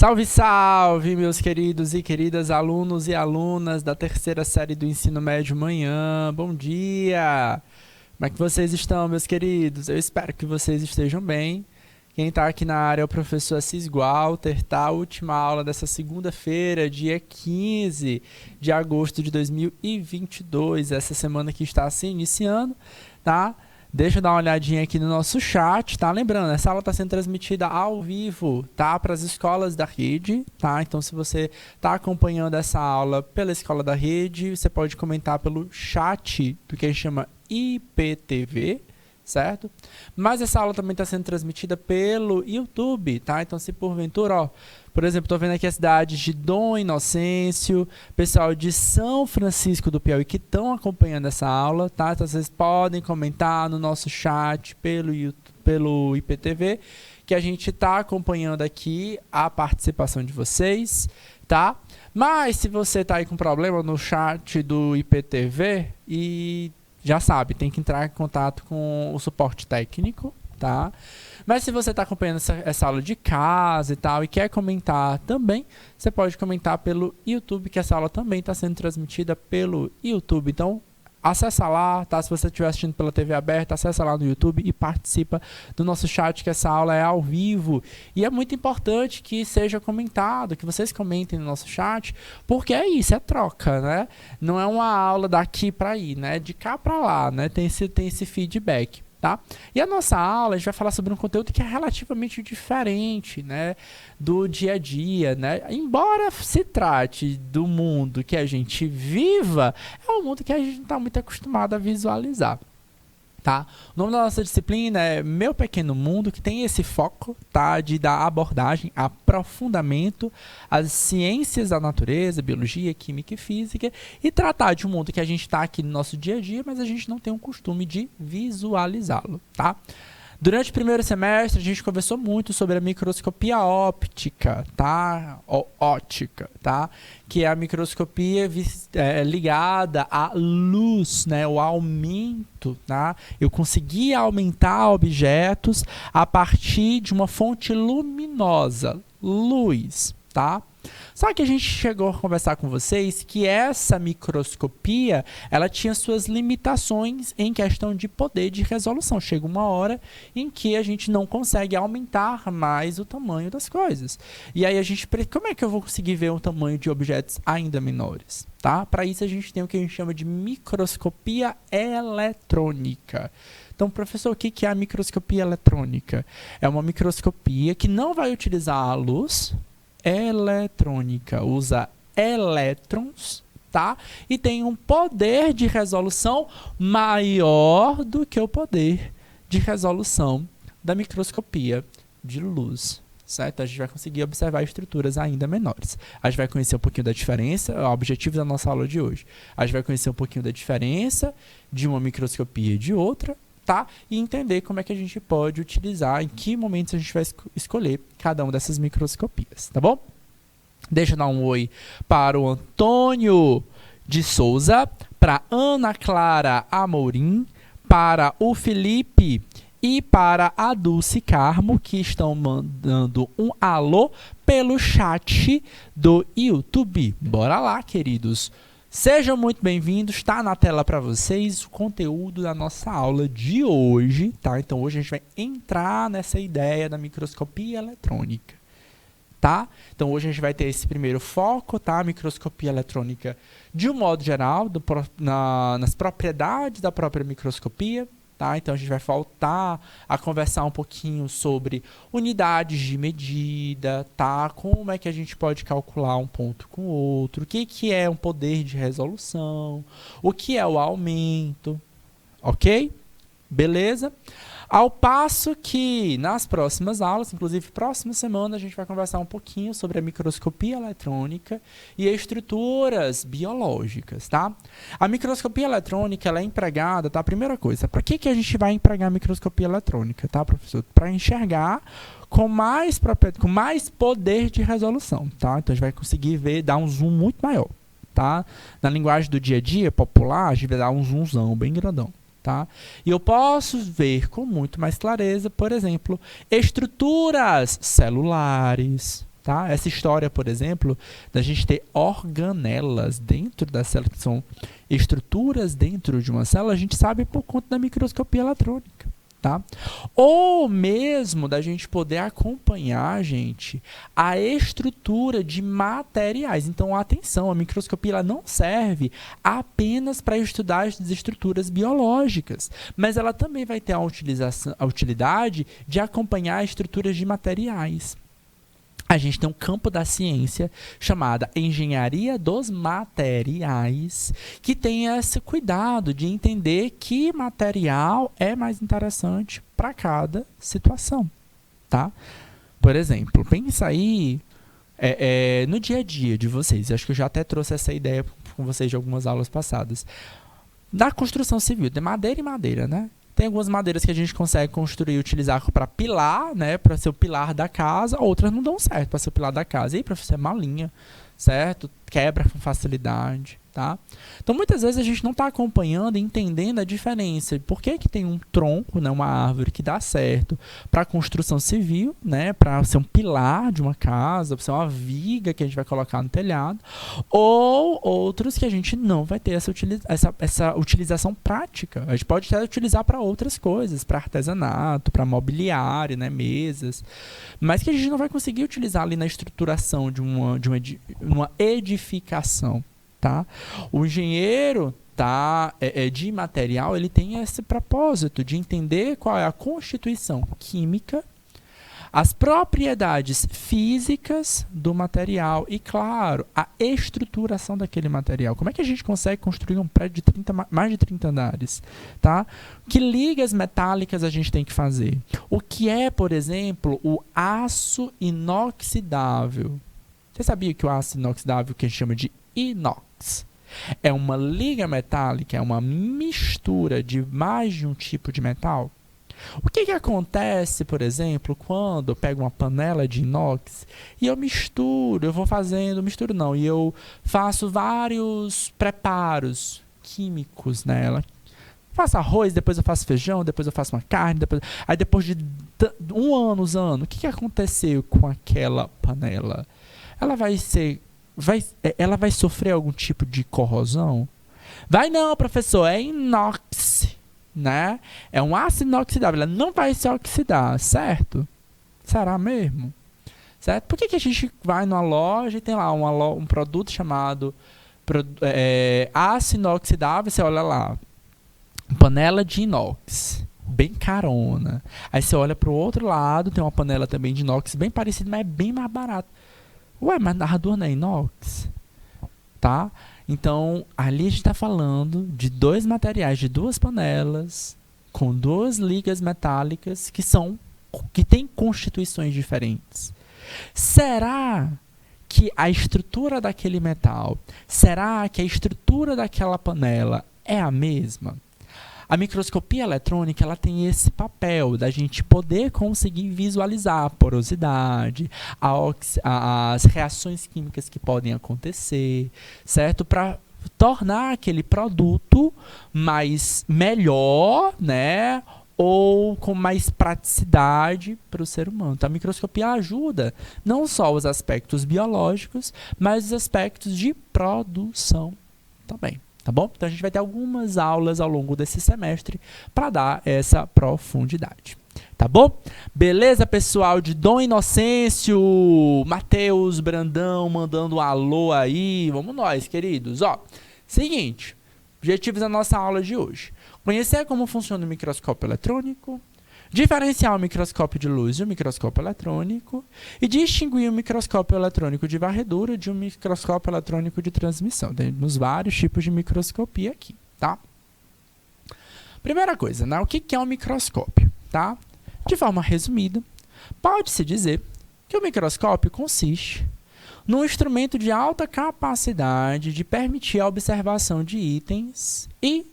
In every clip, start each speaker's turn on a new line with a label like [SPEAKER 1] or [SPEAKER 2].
[SPEAKER 1] Salve, salve, meus queridos e queridas alunos e alunas da terceira série do Ensino Médio Manhã. Bom dia! Como é que vocês estão, meus queridos? Eu espero que vocês estejam bem. Quem está aqui na área é o professor Assis Walter, tá? A última aula dessa segunda-feira, dia 15 de agosto de 2022. Essa semana que está se iniciando, tá? Deixa eu dar uma olhadinha aqui no nosso chat, tá? Lembrando, essa aula está sendo transmitida ao vivo, tá? Para as escolas da rede, tá? Então, se você está acompanhando essa aula pela escola da rede, você pode comentar pelo chat do que a gente chama IPTV, certo? Mas essa aula também está sendo transmitida pelo YouTube, tá? Então, se porventura, ó, por exemplo, estou vendo aqui as cidades de Dom Inocêncio, pessoal de São Francisco do Piauí que estão acompanhando essa aula, tá? Então, vocês podem comentar no nosso chat pelo YouTube, pelo IPTV, que a gente está acompanhando aqui a participação de vocês, tá? Mas se você está aí com problema no chat do IPTV, e já sabe, tem que entrar em contato com o suporte técnico, tá? Mas se você está acompanhando essa aula de casa e tal e quer comentar também, você pode comentar pelo YouTube, que essa aula também está sendo transmitida pelo YouTube. Então, acessa lá, tá? Se você estiver assistindo pela TV aberta, acessa lá no YouTube e participa do nosso chat, que essa aula é ao vivo. E é muito importante que seja comentado, que vocês comentem no nosso chat, porque é isso, é troca, né? Não é uma aula daqui para aí, né? De cá para lá, né? Tem esse feedback. Tá? E a nossa aula, a gente vai falar sobre um conteúdo que é relativamente diferente, né, do dia a dia, né? Embora se trate do mundo que a gente viva, é um mundo que a gente não está muito acostumado a visualizar. Tá? O nome da nossa disciplina é Meu Pequeno Mundo, que tem esse foco, tá, de dar abordagem, aprofundamento às ciências da natureza, biologia, química e física, e tratar de um mundo que a gente está aqui no nosso dia a dia, mas a gente não tem o costume de visualizá-lo. Tá? Durante o primeiro semestre, a gente conversou muito sobre a microscopia óptica, tá? Ótica, tá? Que é a microscopia ligada à luz, né? O aumento, tá? Eu conseguia aumentar objetos a partir de uma fonte luminosa, luz, tá? Só que a gente chegou a conversar com vocês que essa microscopia, ela tinha suas limitações em questão de poder de resolução. Chega uma hora em que a gente não consegue aumentar mais o tamanho das coisas. E aí como é que eu vou conseguir ver o tamanho de objetos ainda menores? Tá? Para isso a gente tem o que a gente chama de microscopia eletrônica. Então, professor, o que é a microscopia eletrônica? É uma microscopia que não vai utilizar a luz eletrônica, usa elétrons, tá? E tem um poder de resolução maior do que o poder de resolução da microscopia de luz, certo? A gente vai conseguir observar estruturas ainda menores. A gente vai conhecer um pouquinho da diferença, o objetivo da nossa aula de hoje. A gente vai conhecer um pouquinho da diferença de uma microscopia e de outra, tá? E entender como é que a gente pode utilizar, em que momentos a gente vai escolher cada uma dessas microscopias, tá bom? Deixa eu dar um oi para o Antônio de Souza, para Ana Clara Amorim, para o Felipe e para a Dulce Carmo, que estão mandando um alô pelo chat do YouTube. Bora lá, queridos! Sejam muito bem-vindos, está na tela para vocês o conteúdo da nossa aula de hoje, tá? Então hoje a gente vai entrar nessa ideia da microscopia eletrônica, tá? Então hoje a gente vai ter esse primeiro foco, tá? A microscopia eletrônica de um modo geral, nas propriedades da própria microscopia, tá? Então a gente vai voltar a conversar um pouquinho sobre unidades de medida, tá? Como é que a gente pode calcular um ponto com o outro, o que é um poder de resolução, o que é o aumento, ok? Beleza? Ao passo que nas próximas aulas, inclusive próxima semana, a gente vai conversar um pouquinho sobre a microscopia eletrônica e estruturas biológicas, tá? A microscopia eletrônica, ela é empregada, tá? Primeira coisa, para que a gente vai empregar a microscopia eletrônica, tá, professor? Para enxergar com mais poder de resolução, tá? Então a gente vai conseguir ver, dar um zoom muito maior, tá? Na linguagem do dia a dia popular, a gente vai dar um zoomzão bem grandão. Tá? E eu posso ver com muito mais clareza, por exemplo, estruturas celulares, Tá? Essa história, por exemplo, da gente ter organelas dentro da célula, que são estruturas dentro de uma célula, a gente sabe por conta da microscopia eletrônica. Tá? Ou mesmo da gente poder acompanhar, gente, a estrutura de materiais. Então, atenção, a microscopia ela não serve apenas para estudar as estruturas biológicas, mas ela também vai ter a utilidade de acompanhar estruturas de materiais. A gente tem um campo da ciência chamada engenharia dos materiais, que tem esse cuidado de entender que material é mais interessante para cada situação, tá? Por exemplo, pensa aí no dia a dia de vocês. Eu acho que eu já até trouxe essa ideia com vocês de algumas aulas passadas. Da construção civil, de madeira e madeira, né? Tem algumas madeiras que a gente consegue construir e utilizar para pilar, né, para ser o pilar da casa, outras não dão certo para ser o pilar da casa. E aí, professor, é malinha, certo? Quebra com facilidade, tá? Então, muitas vezes a gente não está acompanhando e entendendo a diferença. Por que que tem um tronco, né, uma árvore que dá certo para a construção civil, né, para ser um pilar de uma casa, para ser uma viga que a gente vai colocar no telhado, ou outros que a gente não vai ter essa utilização prática. A gente pode até utilizar para outras coisas, para artesanato, para mobiliário, né, mesas, mas que a gente não vai conseguir utilizar ali na estruturação de uma edificação, tá? O engenheiro de material, ele tem esse propósito de entender qual é a constituição química, as propriedades físicas do material e, claro, a estruturação daquele material. Como é que a gente consegue construir um prédio de mais de 30 andares? Tá? Que ligas metálicas a gente tem que fazer? O que é, por exemplo, o aço inoxidável? Você sabia que o aço inoxidável, que a gente chama de inox, é uma liga metálica, é uma mistura de mais de um tipo de metal? O que acontece, por exemplo, quando eu pego uma panela de inox e eu e eu faço vários preparos químicos nela. Faço arroz, depois eu faço feijão, depois eu faço uma carne, aí depois de um ano usando, o que aconteceu com aquela panela? Ela ela vai sofrer algum tipo de corrosão? Vai não, professor, é inox, né? É um aço inoxidável, ela não vai se oxidar, certo? Será mesmo? Certo? Por que a gente vai numa loja e tem lá um produto chamado aço inoxidável, você olha lá, panela de inox, bem carona. Aí você olha para o outro lado, tem uma panela também de inox, bem parecida, mas é bem mais barato. Ué, mas a dor não é inox? Tá? Então, ali a gente está falando de dois materiais, de duas panelas, com duas ligas metálicas que têm constituições diferentes. Será que a estrutura daquele metal, será que a estrutura daquela panela é a mesma? A microscopia eletrônica ela tem esse papel da gente poder conseguir visualizar a porosidade, as reações químicas que podem acontecer, certo? Para tornar aquele produto melhor, né? Ou com mais praticidade para o ser humano. Então, a microscopia ajuda não só os aspectos biológicos, mas os aspectos de produção também. Tá bom? Então, a gente vai ter algumas aulas ao longo desse semestre para dar essa profundidade. Tá bom? Beleza, pessoal de Dom Inocêncio, Matheus, Brandão, mandando um alô aí. Vamos nós, queridos. Ó, seguinte, objetivos da nossa aula de hoje. Conhecer como funciona o microscópio eletrônico, diferenciar o microscópio de luz e o microscópio eletrônico e distinguir o microscópio eletrônico de varredura de um microscópio eletrônico de transmissão. Temos vários tipos de microscopia aqui, tá? Primeira coisa, né? O que é um microscópio, tá? De forma resumida, pode-se dizer que o microscópio consiste num instrumento de alta capacidade de permitir a observação de itens e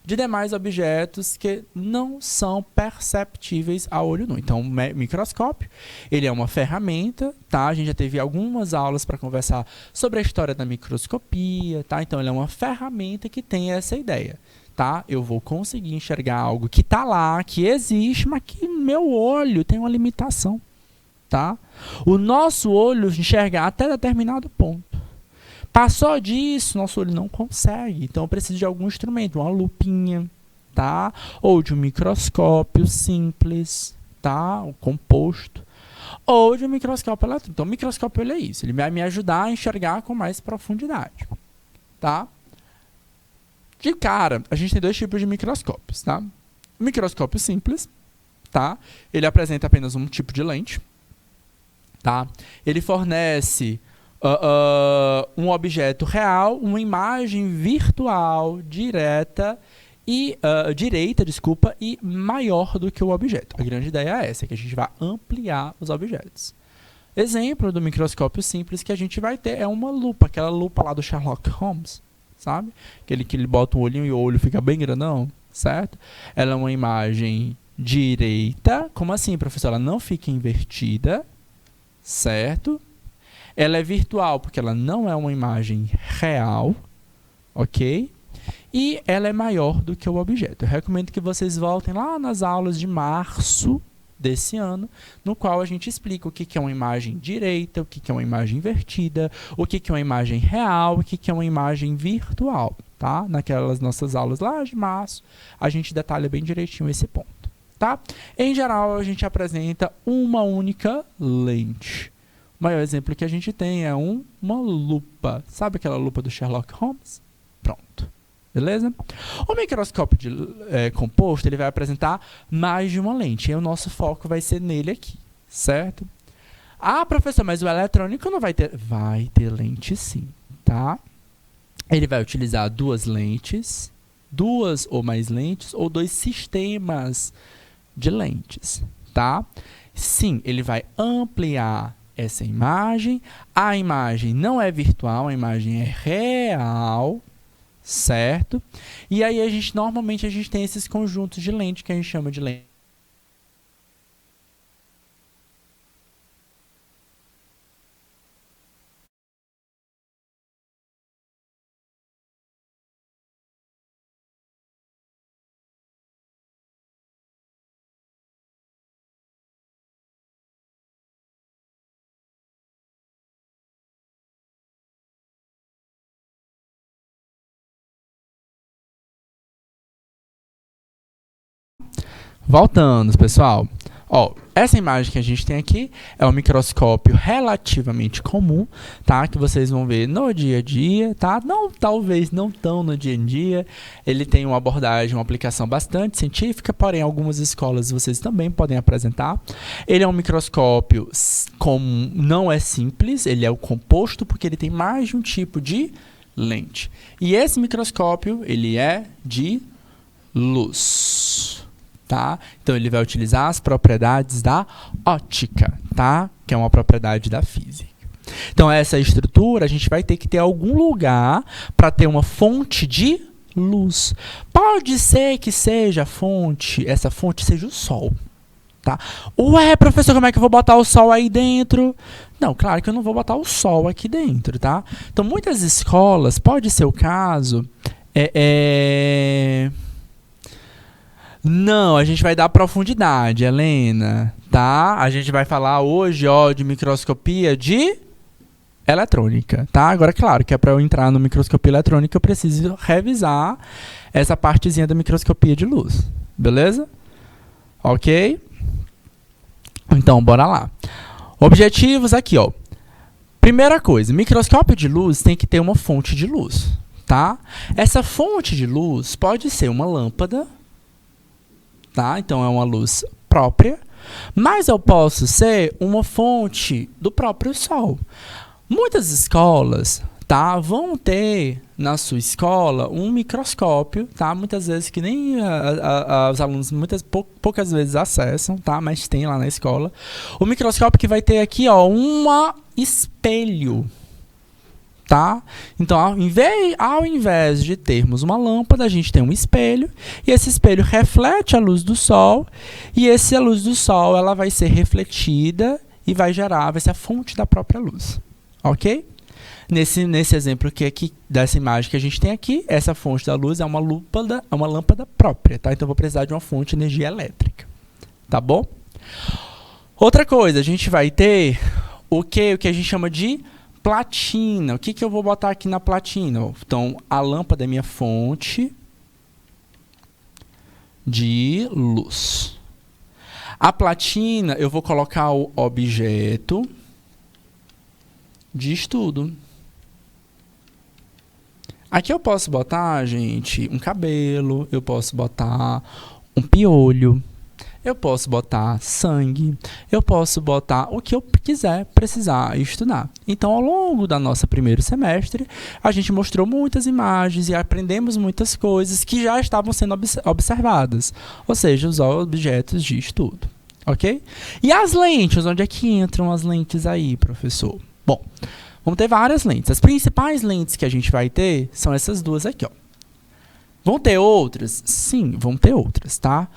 [SPEAKER 1] de demais objetos que não são perceptíveis a olho nu. Então, o microscópio, ele é uma ferramenta, tá? A gente já teve algumas aulas para conversar sobre a história da microscopia, tá? Então, ele é uma ferramenta que tem essa ideia, tá? Eu vou conseguir enxergar algo que está lá, que existe, mas que meu olho tem uma limitação, tá? O nosso olho enxerga até determinado ponto. Passou disso, nosso olho não consegue. Então, eu preciso de algum instrumento, uma lupinha, tá? Ou de um microscópio simples, tá? O composto. Ou de um microscópio eletrônico. Então, o microscópio ele é isso. Ele vai me ajudar a enxergar com mais profundidade, tá? De cara, a gente tem dois tipos de microscópios, tá? O microscópio simples, tá? Ele apresenta apenas um tipo de lente, tá? Ele fornece um objeto real, uma imagem virtual direita e maior do que o objeto. A grande ideia é essa, que a gente vai ampliar os objetos. Exemplo do microscópio simples que a gente vai ter é uma lupa, aquela lupa lá do Sherlock Holmes, sabe? Aquele que ele bota um olhinho e o olho fica bem grandão, certo? Ela é uma imagem direita. Como assim, professor? Ela não fica invertida, certo? Ela é virtual porque ela não é uma imagem real, ok? E ela é maior do que o objeto. Eu recomendo que vocês voltem lá nas aulas de março desse ano, no qual a gente explica o que é uma imagem direita, o que é uma imagem invertida, o que é uma imagem real, o que é uma imagem virtual, tá? Naquelas nossas aulas lá de março, a gente detalha bem direitinho esse ponto, tá? Em geral, a gente apresenta uma única lente. O maior exemplo que a gente tem é uma lupa. Sabe aquela lupa do Sherlock Holmes? Pronto. Beleza? O microscópio composto ele vai apresentar mais de uma lente. E o nosso foco vai ser nele aqui. Certo? Ah, professor, mas o eletrônico não vai ter... Vai ter lente sim. Tá? Ele vai utilizar duas lentes, duas ou mais lentes, ou dois sistemas de lentes. Tá? Sim, ele vai ampliar essa imagem. A imagem não é virtual, a imagem é real, certo? E aí normalmente a gente tem esses conjuntos de lente que a gente chama de lente. Voltando, pessoal. Ó, essa imagem que a gente tem aqui é um microscópio relativamente comum, tá? Que vocês vão ver no dia a dia, tá? Não, talvez não tão no dia a dia. Ele tem uma abordagem, uma aplicação bastante científica, porém algumas escolas vocês também podem apresentar. Ele é um microscópio comum, não é simples, ele é o composto porque ele tem mais de um tipo de lente. E esse microscópio, ele é de luz. Tá? Então, ele vai utilizar as propriedades da óptica, tá? Que é uma propriedade da física. Então, essa estrutura, a gente vai ter que ter algum lugar para ter uma fonte de luz. Pode ser que seja essa fonte seja o Sol. Tá? Ué, professor, como é que eu vou botar o Sol aí dentro? Não, claro que eu não vou botar o Sol aqui dentro, tá? Então, muitas escolas, pode ser o caso... Não, a gente vai dar profundidade, Helena, tá? A gente vai falar hoje, ó, de microscopia de eletrônica, tá? Agora, claro que é para eu entrar no microscopia eletrônica, eu preciso revisar essa partezinha da microscopia de luz, beleza? Ok? Então, bora lá. Objetivos aqui, ó. Primeira coisa, microscópio de luz tem que ter uma fonte de luz, tá? Essa fonte de luz pode ser uma lâmpada, tá? Então, é uma luz própria, mas eu posso ser uma fonte do próprio Sol. Muitas escolas, tá, vão ter na sua escola um microscópio, tá? Muitas vezes que nem os alunos poucas vezes acessam, tá? Mas tem lá na escola. O microscópio que vai ter aqui, ó, um espelho. Tá? Então, ao invés de termos uma lâmpada, a gente tem um espelho, e esse espelho reflete a luz do Sol, e a luz do Sol ela vai ser refletida e vai ser a fonte da própria luz. Ok? Nesse exemplo aqui, dessa imagem que a gente tem aqui, essa fonte da luz é uma lâmpada própria. Tá? Então, eu vou precisar de uma fonte de energia elétrica. Tá bom? Outra coisa, a gente vai ter o que a gente chama de platina. O que eu vou botar aqui na platina? Então, a lâmpada é minha fonte de luz. A platina, eu vou colocar o objeto de estudo. Aqui eu posso botar, gente, um cabelo, eu posso botar um piolho, eu posso botar sangue, eu posso botar o que eu quiser precisar estudar. Então, ao longo da nossa primeiro semestre, a gente mostrou muitas imagens e aprendemos muitas coisas que já estavam sendo observadas, ou seja, os objetos de estudo, ok? E as lentes, onde é que entram as lentes aí, professor? Bom, vamos ter várias lentes. As principais lentes que a gente vai ter são essas duas aqui, ó. Vão ter outras? Sim, vão ter outras, tá?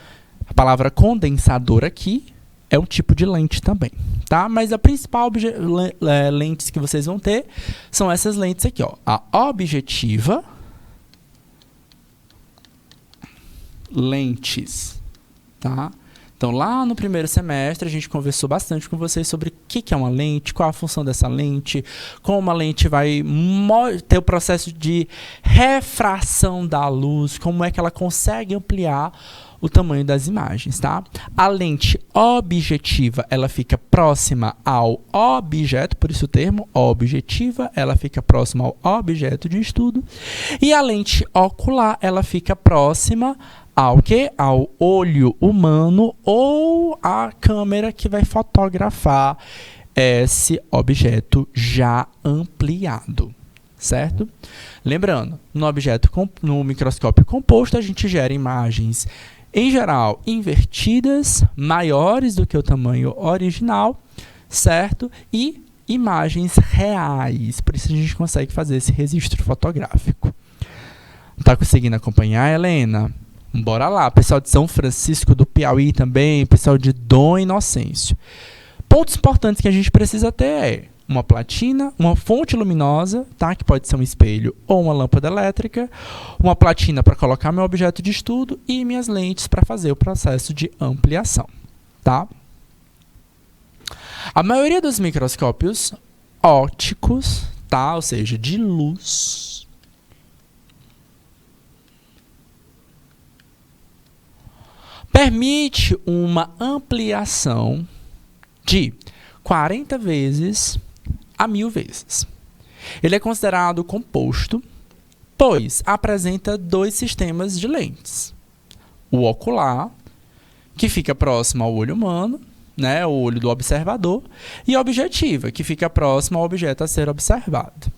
[SPEAKER 1] A palavra condensador aqui é um tipo de lente também, tá? Mas a principal lentes que vocês vão ter são essas lentes aqui, ó. A objetiva, lentes, tá? Então, lá no primeiro semestre, a gente conversou bastante com vocês sobre o que é uma lente, qual a função dessa lente, como uma lente vai ter o processo de refração da luz, como é que ela consegue ampliar o tamanho das imagens, tá? A lente objetiva, ela fica próxima ao objeto, por isso o termo objetiva, ela fica próxima ao objeto de estudo. E a lente ocular, ela fica próxima ao quê? Ao olho humano ou à câmera que vai fotografar esse objeto já ampliado, certo? Lembrando, no microscópio composto, a gente gera imagens, em geral, invertidas, maiores do que o tamanho original, certo? E imagens reais, por isso a gente consegue fazer esse registro fotográfico. Tá conseguindo acompanhar, Helena? Bora lá, pessoal de São Francisco do Piauí também, pessoal de Dom Inocêncio. Pontos importantes que a gente precisa ter é uma platina, uma fonte luminosa, tá? Que pode ser um espelho ou uma lâmpada elétrica, uma platina para colocar meu objeto de estudo e minhas lentes para fazer o processo de ampliação, tá? A maioria dos microscópios ópticos, tá? Ou seja, de luz, permite uma ampliação de 40 vezes a 1000 vezes. Ele é considerado composto, pois apresenta dois sistemas de lentes. O ocular, que fica próximo ao olho humano, né, o olho do observador, e a objetiva, que fica próximo ao objeto a ser observado.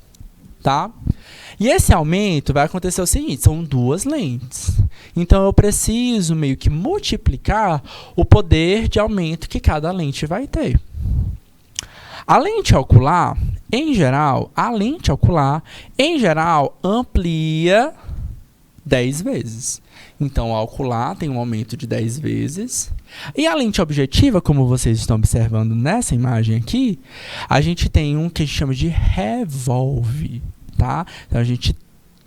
[SPEAKER 1] Tá? E esse aumento vai acontecer o seguinte, são duas lentes. Então, eu preciso meio que multiplicar o poder de aumento que cada lente vai ter. A lente ocular, em geral, amplia 10 vezes. Então, a ocular tem um aumento de 10 vezes. E a lente objetiva, como vocês estão observando nessa imagem aqui, a gente tem um que a gente chama de revolve, tá? Então, a gente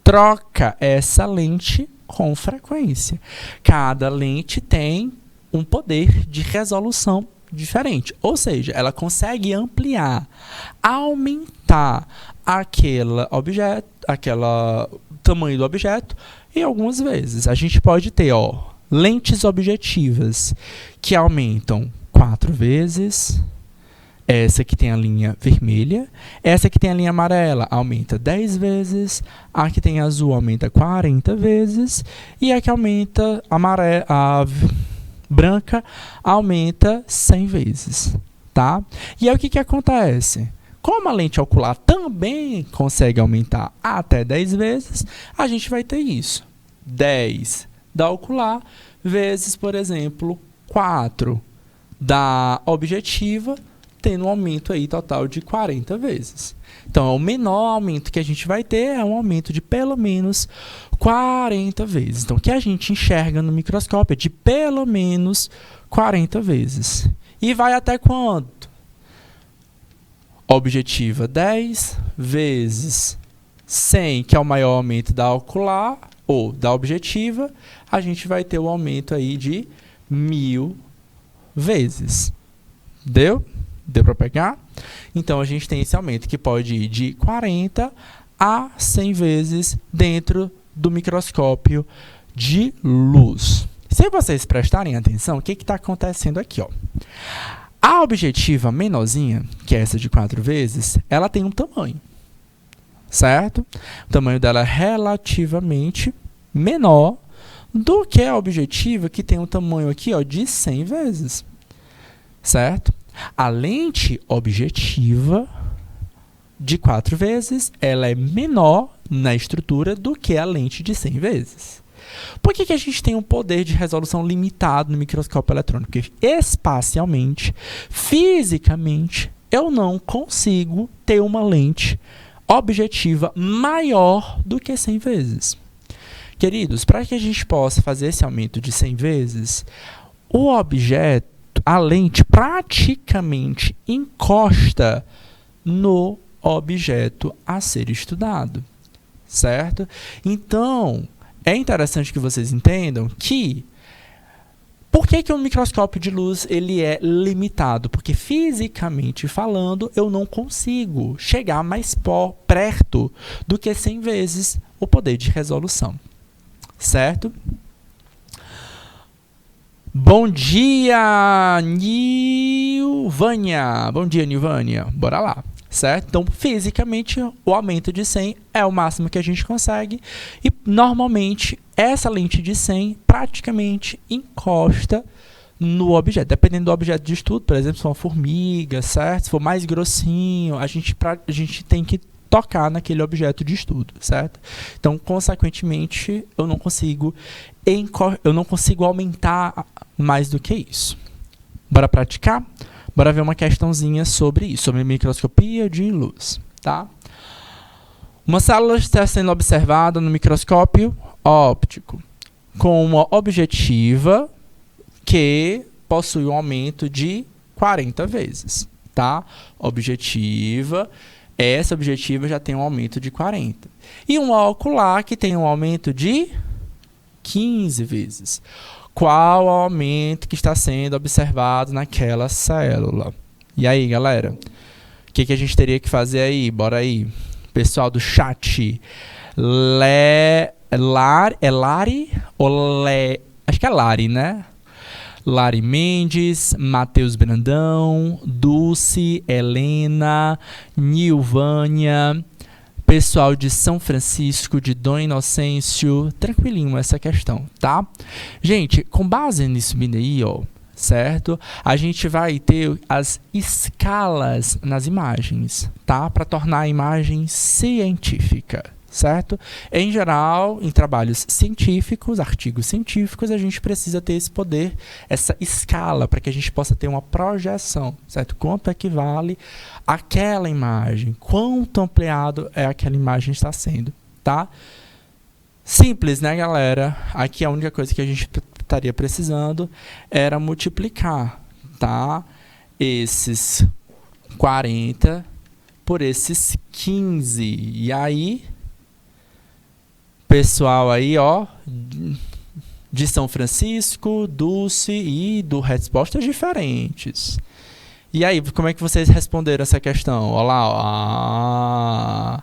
[SPEAKER 1] troca essa lente com frequência. Cada lente tem um poder de resolução diferente, ou seja, ela consegue ampliar, aumentar aquele tamanho do objeto em algumas vezes. A gente pode ter, ó, lentes objetivas que aumentam 4 vezes, essa que tem a linha vermelha, essa que tem a linha amarela aumenta 10 vezes, a que tem azul aumenta 40 vezes e a que aumenta a branca aumenta 100 vezes, tá? E aí o que acontece? Como a lente ocular também consegue aumentar até 10 vezes, a gente vai ter isso. 10 da ocular vezes, por exemplo, 4 da objetiva, tendo um aumento aí total de 40 vezes. Então, o menor aumento que a gente vai ter é um aumento de pelo menos 40 vezes. Então, o que a gente enxerga no microscópio é de pelo menos 40 vezes. E vai até quanto? Objetiva 10 vezes 100, que é o maior aumento da ocular, ou da objetiva, a gente vai ter o aumento aí de 1000 vezes. Deu? Deu para pegar? Então, a gente tem esse aumento que pode ir de 40 a 100 vezes dentro do microscópio de luz. Se vocês prestarem atenção, o que está acontecendo aqui? Ó? A objetiva menorzinha, que é essa de 4 vezes, ela tem um tamanho, certo? O tamanho dela é relativamente menor do que a objetiva que tem um tamanho aqui, ó, de 100 vezes, certo? A lente objetiva de 4 vezes, ela é menor na estrutura do que a lente de 100 vezes. Por que a gente tem um poder de resolução limitado no microscópio eletrônico? Porque espacialmente, fisicamente, eu não consigo ter uma lente objetiva maior do que 100 vezes. Queridos, para que a gente possa fazer esse aumento de 100 vezes, o objeto, a lente praticamente encosta no objeto a ser estudado, certo? Então, é interessante que vocês entendam que por que um microscópio de luz ele é limitado? Porque fisicamente falando, eu não consigo chegar mais perto do que 100 vezes o poder de resolução, certo? Bom dia, Nilvânia! Bom dia, Nilvânia! Bora lá! Certo? Então, fisicamente, o aumento de 100 é o máximo que a gente consegue e, normalmente, essa lente de 100 praticamente encosta no objeto. Dependendo do objeto de estudo, por exemplo, se for uma formiga, certo? Se for mais grossinho, a gente tem que tocar naquele objeto de estudo, certo? Então, consequentemente, eu não consigo aumentar mais do que isso. Bora praticar? Bora ver uma questãozinha sobre isso, sobre microscopia de luz, tá? Uma célula está sendo observada no microscópio óptico com uma objetiva que possui um aumento de 40 vezes, tá? Essa objetiva já tem um aumento de 40. E uma ocular que tem um aumento de 15 vezes. Qual o aumento que está sendo observado naquela célula? E aí, galera? O que a gente teria que fazer aí? Bora aí. Pessoal do chat. É Lari? Acho que é Lari, né? Lari Mendes, Matheus Brandão, Dulce, Helena, Nilvânia, pessoal de São Francisco, de Dom Inocêncio, tranquilinho essa questão, tá? Gente, com base nisso aí, ó, certo? A gente vai ter as escalas nas imagens, tá? Para tornar a imagem científica, certo? Em geral, em trabalhos científicos, artigos científicos, a gente precisa ter esse poder, essa escala, para que a gente possa ter uma projeção, certo? Quanto equivale aquela imagem, quanto ampliado aquela imagem está sendo, tá? Simples, né, galera? Aqui a única coisa que a gente estaria precisando era multiplicar, tá? Esses 40 por esses 15. E aí, pessoal aí, ó, de São Francisco, Dulce e do respostas diferentes. E aí, como é que vocês responderam essa questão? Olha lá, ó.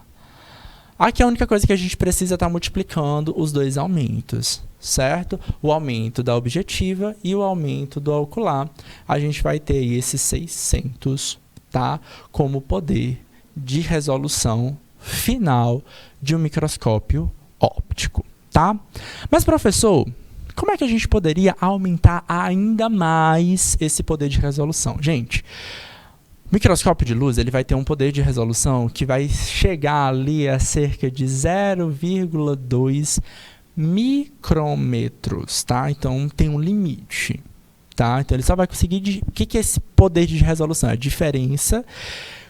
[SPEAKER 1] Aqui a única coisa que a gente precisa estar multiplicando os dois aumentos, certo? O aumento da objetiva e o aumento do ocular. A gente vai ter aí esses 600, tá? Como poder de resolução final de um microscópio óptico, tá? Mas, professor, como é que a gente poderia aumentar ainda mais esse poder de resolução? Gente, o microscópio de luz ele vai ter um poder de resolução que vai chegar ali a cerca de 0,2 micrômetros, tá? Então, tem um limite, tá? Então, ele só vai conseguir... O que é esse poder de resolução? A diferença...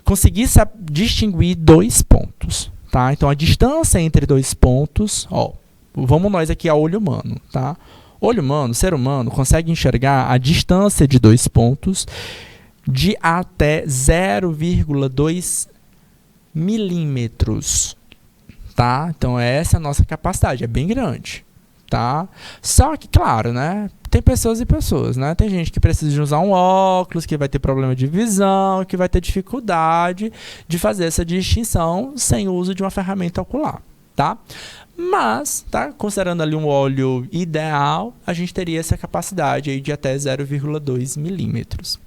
[SPEAKER 1] Conseguir distinguir dois pontos, tá? Então, a distância entre dois pontos, ó, vamos nós aqui a olho humano, tá? Olho humano, ser humano, consegue enxergar a distância de dois pontos de até 0,2 milímetros, tá? Então, essa é a nossa capacidade, é bem grande, tá? Só que, claro, né? Tem pessoas e pessoas, né? Tem gente que precisa de usar um óculos, que vai ter problema de visão, que vai ter dificuldade de fazer essa distinção sem o uso de uma ferramenta ocular, tá? Mas, tá? Considerando ali um olho ideal, a gente teria essa capacidade aí de até 0,2 milímetros.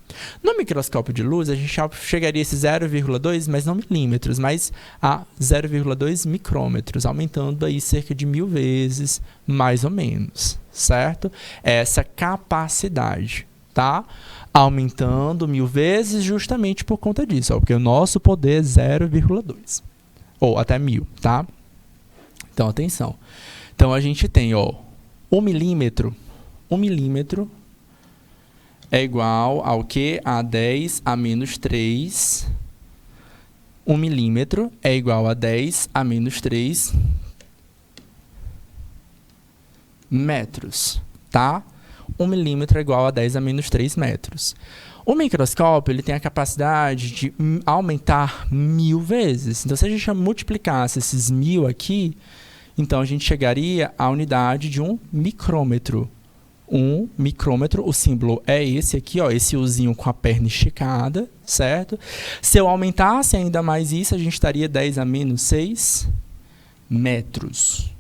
[SPEAKER 1] No microscópio de luz, a gente chegaria a esse 0,2, mas não milímetros, mas a 0,2 micrômetros, aumentando aí cerca de 1000 vezes, mais ou menos, certo? Essa capacidade, tá? Aumentando 1000 vezes justamente por conta disso, ó, porque o nosso poder é 0,2, ou até 1000, tá? Então, atenção. Então, a gente tem, ó, 1 milímetro é igual ao que? A 10 a menos 3. 1 milímetro é igual a 10 a menos 3 metros, tá? 1 milímetro é igual a 10 a menos 3 metros. O microscópio ele tem a capacidade de aumentar 1000 vezes. Então, se a gente multiplicasse esses 1000 aqui, então a gente chegaria à unidade de um micrômetro. Um micrômetro, o símbolo é esse aqui, ó, esse Uzinho com a perna esticada, certo? Se eu aumentasse ainda mais isso, a gente estaria 10 a menos 6 metros,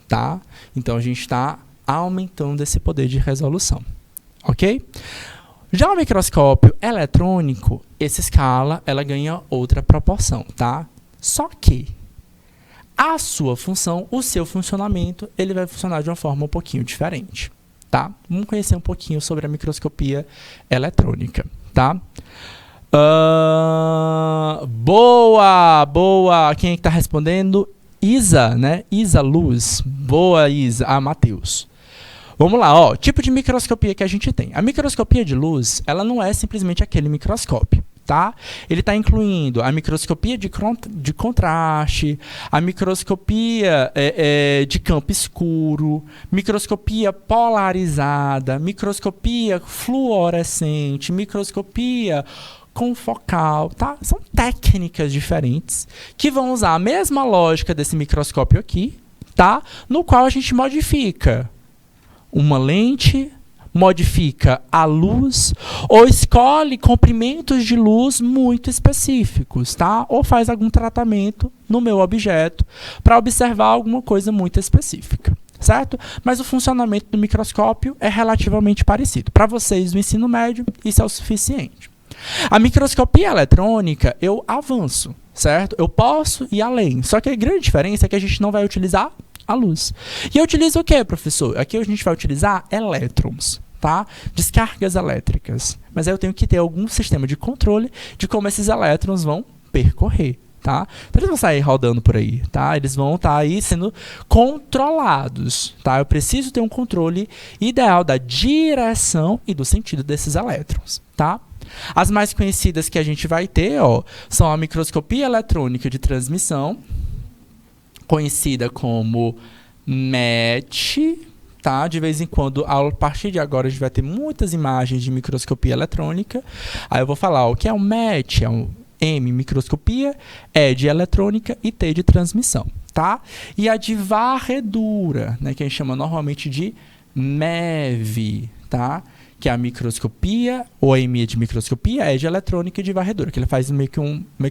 [SPEAKER 1] tá? Então, a gente está aumentando esse poder de resolução, ok? Já o microscópio eletrônico, essa escala, ela ganha outra proporção, tá? Só que a sua função, o seu funcionamento, ele vai funcionar de uma forma um pouquinho diferente, tá? Vamos conhecer um pouquinho sobre a microscopia eletrônica, tá? Boa, boa! Quem é que está respondendo? Isa, né? Isa Luz. Boa, Isa. Ah, Matheus. Vamos lá, ó. Tipo de microscopia que a gente tem. A microscopia de luz, ela não é simplesmente aquele microscópio, tá? Ele está incluindo a microscopia de contraste, a microscopia de campo escuro, microscopia polarizada, microscopia fluorescente, microscopia confocal, tá? São técnicas diferentes que vão usar a mesma lógica desse microscópio aqui, tá? No qual a gente modifica uma lente, modifica a luz, ou escolhe comprimentos de luz muito específicos, tá? Ou faz algum tratamento no meu objeto para observar alguma coisa muito específica, certo? Mas o funcionamento do microscópio é relativamente parecido. Para vocês do ensino médio, isso é o suficiente. A microscopia eletrônica, eu avanço, certo? Eu posso ir além, só que a grande diferença é que a gente não vai utilizar a luz. E eu utilizo o que, professor? Aqui a gente vai utilizar elétrons, tá? Descargas elétricas. Mas aí eu tenho que ter algum sistema de controle de como esses elétrons vão percorrer, tá? Então eles vão sair rodando por aí, tá? Eles vão estar aí sendo controlados, tá? Eu preciso ter um controle ideal da direção e do sentido desses elétrons, tá? As mais conhecidas que a gente vai ter, ó, são a microscopia eletrônica de transmissão, conhecida como MET, tá? De vez em quando, a partir de agora, a gente vai ter muitas imagens de microscopia eletrônica. Aí eu vou falar o que é o MET, é um M, microscopia, E de eletrônica e T de transmissão, tá? E a de varredura, né, que a gente chama normalmente de MEV, tá? Que é a microscopia, ou a M de microscopia, é de eletrônica e de varredura, que ela faz meio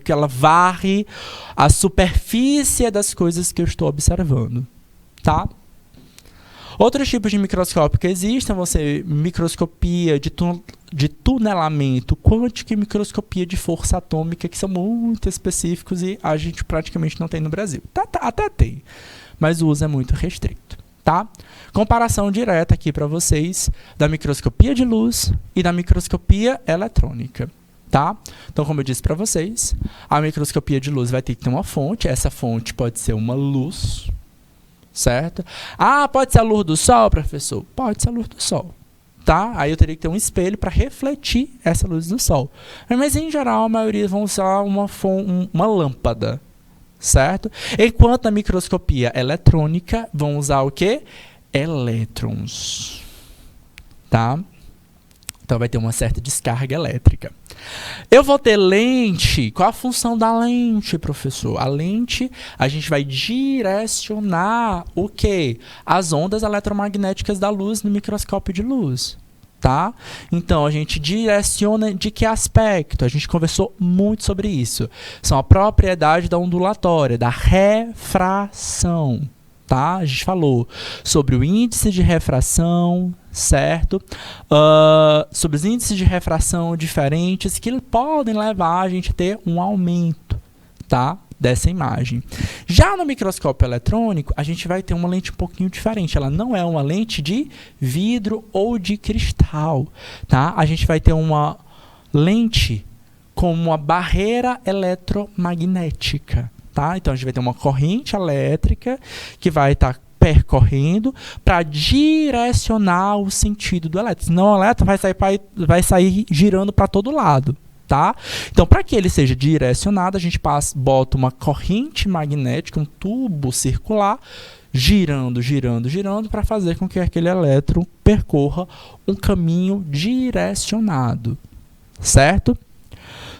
[SPEAKER 1] que ela varre a superfície das coisas que eu estou observando, tá? Outros tipos de microscópio que existem vão ser microscopia de tunelamento quântico e microscopia de força atômica, que são muito específicos e a gente praticamente não tem no Brasil. Até tem, mas o uso é muito restrito, tá? Comparação direta aqui para vocês da microscopia de luz e da microscopia eletrônica, tá? Então, como eu disse para vocês, a microscopia de luz vai ter que ter uma fonte. Essa fonte pode ser uma luz, certo? Ah, pode ser a luz do sol, professor? Pode ser a luz do sol, tá? Aí eu teria que ter um espelho para refletir essa luz do sol. Mas, em geral, a maioria vão usar uma lâmpada, certo? Enquanto a microscopia eletrônica vão usar o quê? Elétrons, tá? Então vai ter uma certa descarga elétrica. Eu vou ter lente. Qual a função da lente, professor? A lente, a gente vai direcionar o quê? As ondas eletromagnéticas da luz no microscópio de luz. Tá? Então, a gente direciona de que aspecto? A gente conversou muito sobre isso. São a propriedade da ondulatória, da refração. Tá? A gente falou sobre o índice de refração, certo? Sobre os índices de refração diferentes que podem levar a gente a ter um aumento, tá? Dessa imagem. Já no microscópio eletrônico, a gente vai ter uma lente um pouquinho diferente. Ela não é uma lente de vidro ou de cristal, tá? A gente vai ter uma lente com uma barreira eletromagnética, tá? Então, a gente vai ter uma corrente elétrica que vai estar percorrendo para direcionar o sentido do elétron. Senão o elétron vai sair girando para todo lado. Tá? Então, para que ele seja direcionado, a gente bota uma corrente magnética, um tubo circular, girando, para fazer com que aquele elétron percorra um caminho direcionado, certo?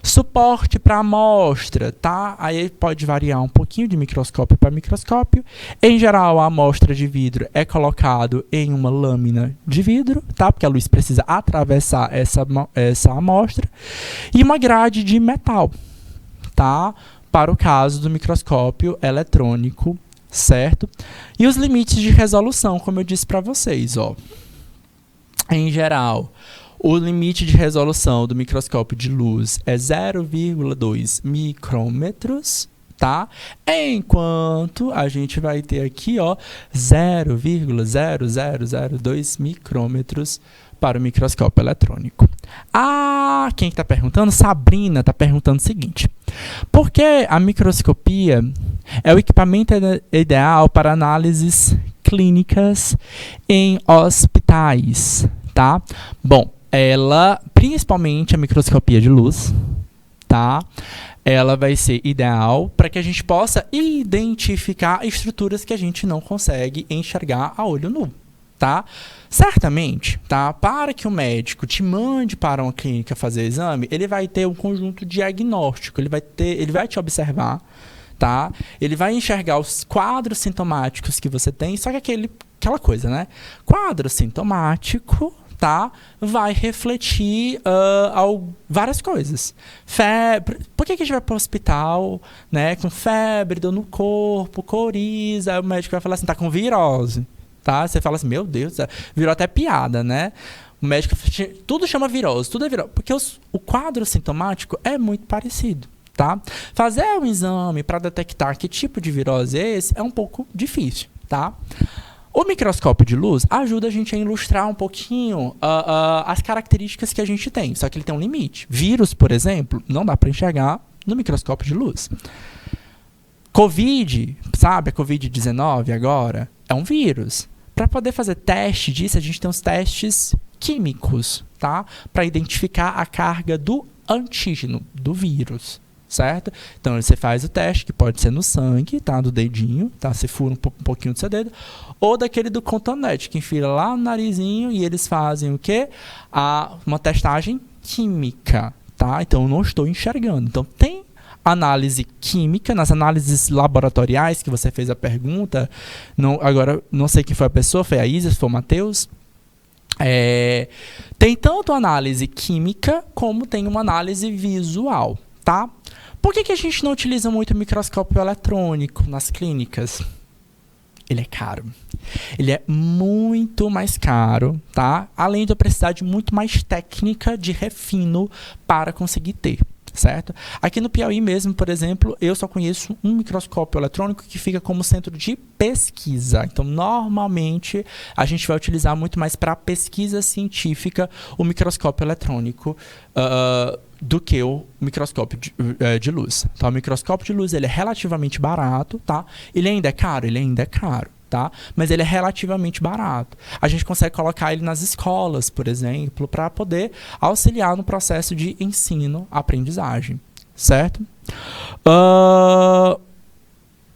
[SPEAKER 1] Suporte para amostra, tá? Aí pode variar um pouquinho de microscópio para microscópio. Em geral, a amostra de vidro é colocado em uma lâmina de vidro, tá? Porque a luz precisa atravessar essa amostra. E uma grade de metal, tá? Para o caso do microscópio eletrônico, certo? E os limites de resolução, como eu disse para vocês, ó. Em geral, o limite de resolução do microscópio de luz é 0,2 micrômetros, tá? Enquanto a gente vai ter aqui, ó, 0,0002 micrômetros para o microscópio eletrônico. Ah, quem está perguntando? Sabrina está perguntando o seguinte: por que a microscopia é o equipamento ideal para análises clínicas em hospitais, tá? Bom, ela, principalmente a microscopia de luz, tá? Ela vai ser ideal para que a gente possa identificar estruturas que a gente não consegue enxergar a olho nu, tá? Certamente, tá? Para que o médico te mande para uma clínica fazer exame, ele vai ter um conjunto diagnóstico, ele vai te observar, tá? Ele vai enxergar os quadros sintomáticos que você tem, só que aquela coisa, né? Quadro sintomático, tá? Vai refletir várias coisas. Febre. Por que a gente vai para o hospital, né, com febre, dor no corpo, coriza? Aí o médico vai falar assim, tá com virose, tá? Você fala assim, meu Deus, virou até piada, né? O médico, tudo chama virose, tudo é virose, porque o quadro sintomático é muito parecido, tá? Fazer um exame para detectar que tipo de virose é esse é um pouco difícil, tá? O microscópio de luz ajuda a gente a ilustrar um pouquinho as características que a gente tem, só que ele tem um limite. Vírus, por exemplo, não dá para enxergar no microscópio de luz. Covid, sabe, a Covid-19 agora, é um vírus. Para poder fazer teste disso, a gente tem os testes químicos, tá? Para identificar a carga do antígeno, do vírus. Certo? Então, você faz o teste, que pode ser no sangue, tá? Do dedinho, tá? Você fura um pouquinho do seu dedo. Ou daquele do cotonete, que enfia lá no narizinho e eles fazem o quê? Uma testagem química, tá? Então, eu não estou enxergando. Então, tem análise química, nas análises laboratoriais que você fez a pergunta. Agora, não sei quem foi a pessoa, foi a Isis, foi o Matheus. Tem tanto análise química, como tem uma análise visual, tá? Por que a gente não utiliza muito o microscópio eletrônico nas clínicas? Ele é caro. Ele é muito mais caro, tá? Além de eu precisar de muito mais técnica de refino para conseguir ter, certo? Aqui no Piauí mesmo, por exemplo, eu só conheço um microscópio eletrônico que fica como centro de pesquisa. Então, normalmente, a gente vai utilizar muito mais para pesquisa científica o microscópio eletrônico do que o microscópio de luz. Então, o microscópio de luz ele é relativamente barato, tá? Ele ainda é caro? Ele ainda é caro, tá? Mas ele é relativamente barato. A gente consegue colocar ele nas escolas, por exemplo, para poder auxiliar no processo de ensino-aprendizagem, certo?